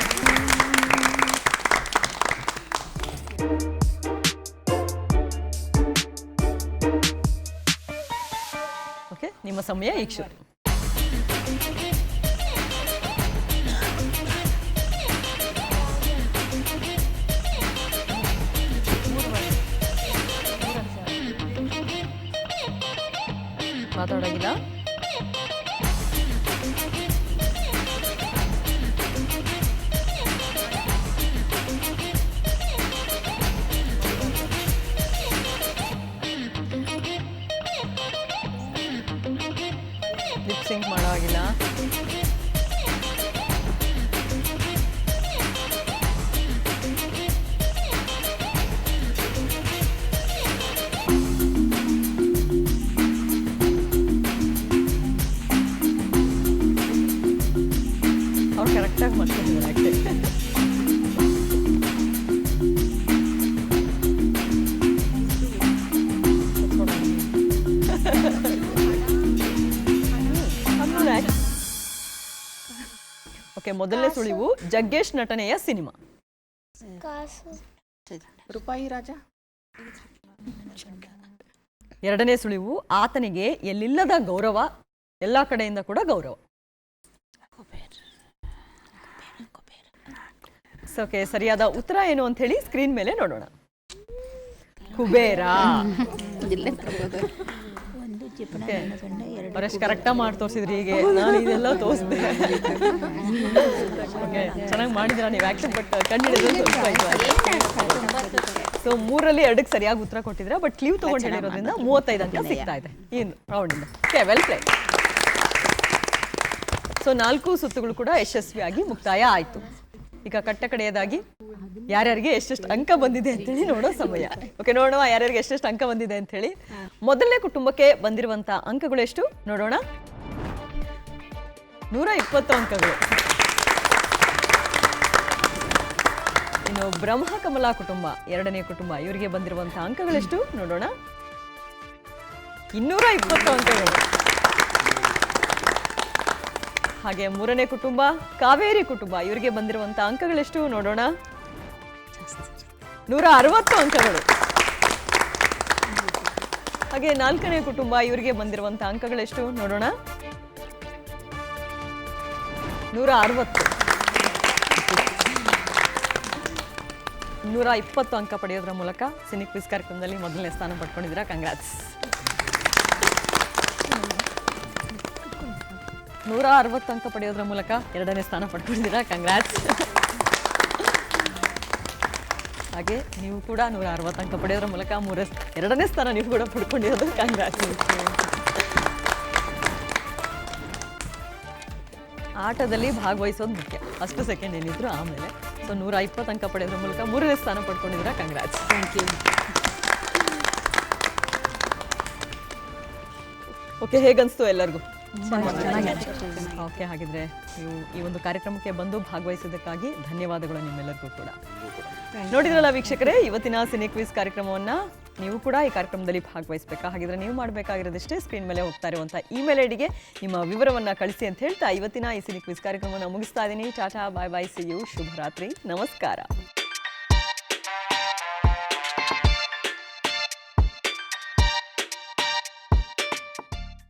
Speaker 1: ಓಕೆ, ನಿಮ್ಮ ಸಮಯ ಈಗ ಶುರು. ಮಾತಾಡೋಗಿಲ್ಲ. ಲಿಪ್ ಸಿಂಕ್ ಮಾಡೋ ಆಗಿಲ್ಲ. ಅವ್ರು ಕರೆಕ್ಟಾಗಿ ಮಾಡ್ತಿದ್ದಾರೆ ಆ್ಯಕ್ಚುಲಿ. ಓಕೆ, ಮೊದಲನೇ ಸುಳಿವು ಜಗ್ಗೇಶ್ ನಟನೆಯ ಸಿನಿಮಾ.
Speaker 6: ರೂಪಾಯಿ ರಾಜ.
Speaker 1: ಎರಡನೇ ಸುಳಿವು ಆತನಿಗೆ ಎಲ್ಲಿಲ್ಲದ ಗೌರವ, ಎಲ್ಲ ಕಡೆಯಿಂದ ಕೂಡ ಗೌರವ. ಓಕೆ, ಸರಿಯಾದ ಉತ್ತರ ಏನು ಅಂತ ಹೇಳಿ ಸ್ಕ್ರೀನ್ ಮೇಲೆ ನೋಡೋಣ. ಕುಬೇರ. ಅವರಷ್ಟು ಕರೆಕ್ಟಾಗಿ ಮಾಡಿ ತೋರಿಸಿದ್ರಿ. ಹೀಗೆ ನಾನು ಇದೆಲ್ಲ ತೋರಿಸ್ದೆ. ಓಕೆ, ಚೆನ್ನಾಗಿ ಮಾಡಿದ್ರ ನೀವು ಆ್ಯಕ್ಚುಲಿ, ಬಟ್ ಕಂಡಿಡಿದ್ರೆ ಸ್ವಲ್ಪ ಸೊ 3ರಲ್ಲಿ 2ಕ್ಕೆ ಸರಿಯಾಗಿ ಉತ್ತರ ಕೊಟ್ಟಿದ್ದೀರಾ, ಬಟ್ ಕ್ಲೀವ್ ತಗೊಂಡು ಹೇಳಿರೋದ್ರಿಂದ 35 ಅಂಕ ಸಿಗ್ತಾ ಇದೆ ಈ ರೌಂಡಿಂದ. Okay, well play. ಸೊ 4 ಸುತ್ತುಗಳು ಕೂಡ ಯಶಸ್ವಿಯಾಗಿ ಮುಕ್ತಾಯ ಆಯಿತು. ಈಗ ಕಟ್ಟ ಕಡೆಯದಾಗಿ ಯಾರ್ಯಾರಿಗೆ ಎಷ್ಟೆಷ್ಟು ಅಂಕ ಬಂದಿದೆ ಅಂತೇಳಿ ನೋಡೋ ಸಮಯ. ಓಕೆ, ನೋಡೋಣ ಯಾರ್ಯಾರಿಗೆ ಎಷ್ಟೆಷ್ಟು ಅಂಕ ಬಂದಿದೆ ಅಂತ ಹೇಳಿ. ಮೊದಲನೇ ಕುಟುಂಬಕ್ಕೆ ಬಂದಿರುವಂತ ಅಂಕಗಳು ಎಷ್ಟು ನೋಡೋಣ. 120 ಅಂಕಗಳು. ಇನ್ನು ಬ್ರಹ್ಮಕಮಲ ಕುಟುಂಬ, ಎರಡನೇ ಕುಟುಂಬ, ಇವರಿಗೆ ಬಂದಿರುವಂತಹ ಅಂಕಗಳೆಷ್ಟು ನೋಡೋಣ. 220 ಅಂಕಗಳು. ಹಾಗೆ ಮೂರನೇ ಕುಟುಂಬ ಕಾವೇರಿ ಕುಟುಂಬ, ಇವರಿಗೆ ಬಂದಿರುವಂತ ಅಂಕಗಳೆಷ್ಟು ನೋಡೋಣ. 160 ಅಂಕಗಳು. ಹಾಗೆ 4ನೇ ಕುಟುಂಬ, ಇವರಿಗೆ ಬಂದಿರುವಂತ ಅಂಕಗಳೆಷ್ಟು ನೋಡೋಣ. 160. 120 ಅಂಕ ಪಡೆಯೋದ್ರ ಮೂಲಕ ಸಿನಿ ಕ್ವಿಜ್ ಕಾರ್ಯಕ್ರಮದಲ್ಲಿ ಮೊದಲನೇ ಸ್ಥಾನ ಪಡ್ಕೊಂಡಿದ್ದೀರಾ. ಕಂಗ್ರಾಟ್ಸ್. 160 ಅಂಕ ಪಡೆಯೋದ್ರ ಮೂಲಕ ಎರಡನೇ ಸ್ಥಾನ ಪಡ್ಕೊಂಡಿದ್ದೀರಾ. ಕಂಗ್ರಾಟ್ಸ್. ಹಾಗೆ ನೀವು ಕೂಡ 160 ಅಂಕ ಪಡೆಯೋದ್ರ ಮೂಲಕ ಎರಡನೇ ಸ್ಥಾನ ನೀವು ಕೂಡ ಪಡ್ಕೊಂಡಿರೋದು. ಕಂಗ್ರಾಟ್ಸ್. ಆಟದಲ್ಲಿ ಭಾಗವಹಿಸೋದು ಮುಖ್ಯ, ಫಸ್ಟ್ ಸೆಕೆಂಡ್ ಏನಿದ್ರು ಆಮೇಲೆ. ಸೊ 120 ಅಂಕ ಪಡೆಯೋದ್ರ ಮೂಲಕ 3ನೇ ಸ್ಥಾನ ಪಡ್ಕೊಂಡಿದ್ದೀರಾ. ಕಂಗ್ರಾಟ್ಸ್. Thank you. ಓಕೆ, ಹೇಗನ್ಸ್ತು ಎಲ್ಲರಿಗೂ? ಓಕೆ, ಹಾಗಿದ್ರೆ ನೀವು ಈ ಒಂದು ಕಾರ್ಯಕ್ರಮಕ್ಕೆ ಬಂದು ಭಾಗವಹಿಸಿದ್ದಕ್ಕಾಗಿ ಧನ್ಯವಾದಗಳು ನಿಮ್ಮೆಲ್ಲರಿಗೂ ಕೂಡ. ನೋಡಿದ್ರಲ್ಲ ವೀಕ್ಷಕರೇ, ಇವತ್ತಿನ ಸಿನಿ ಕ್ವಿಜ್ ಕಾರ್ಯಕ್ರಮವನ್ನ ನೀವು ಕೂಡ ಈ ಕಾರ್ಯಕ್ರಮದಲ್ಲಿ ಭಾಗವಹಿಸಬೇಕಾ? ಹಾಗಿದ್ರೆ ನೀವು ಮಾಡಬೇಕಾಗಿರೋದಷ್ಟೇ ಸ್ಕ್ರೀನ್ ಮೇಲೆ ಹೋಗ್ತಾ ಇರುವಂಥ ಇಮೇಲ್ ಐಡಿಗೆ ನಿಮ್ಮ ವಿವರವನ್ನು ಕಳಿಸಿ ಅಂತ ಹೇಳ್ತಾ ಇವತ್ತಿನ ಈ ಸಿನಿ ಕ್ವಿಜ್ ಕಾರ್ಯಕ್ರಮವನ್ನು ಮುಗಿಸ್ತಾ ಇದ್ದೀನಿ. ಟಾಟಾ, ಬಾಯ್ ಬಾಯ್, ಸಿ ಯು, ಶುಭರಾತ್ರಿ, ನಮಸ್ಕಾರ.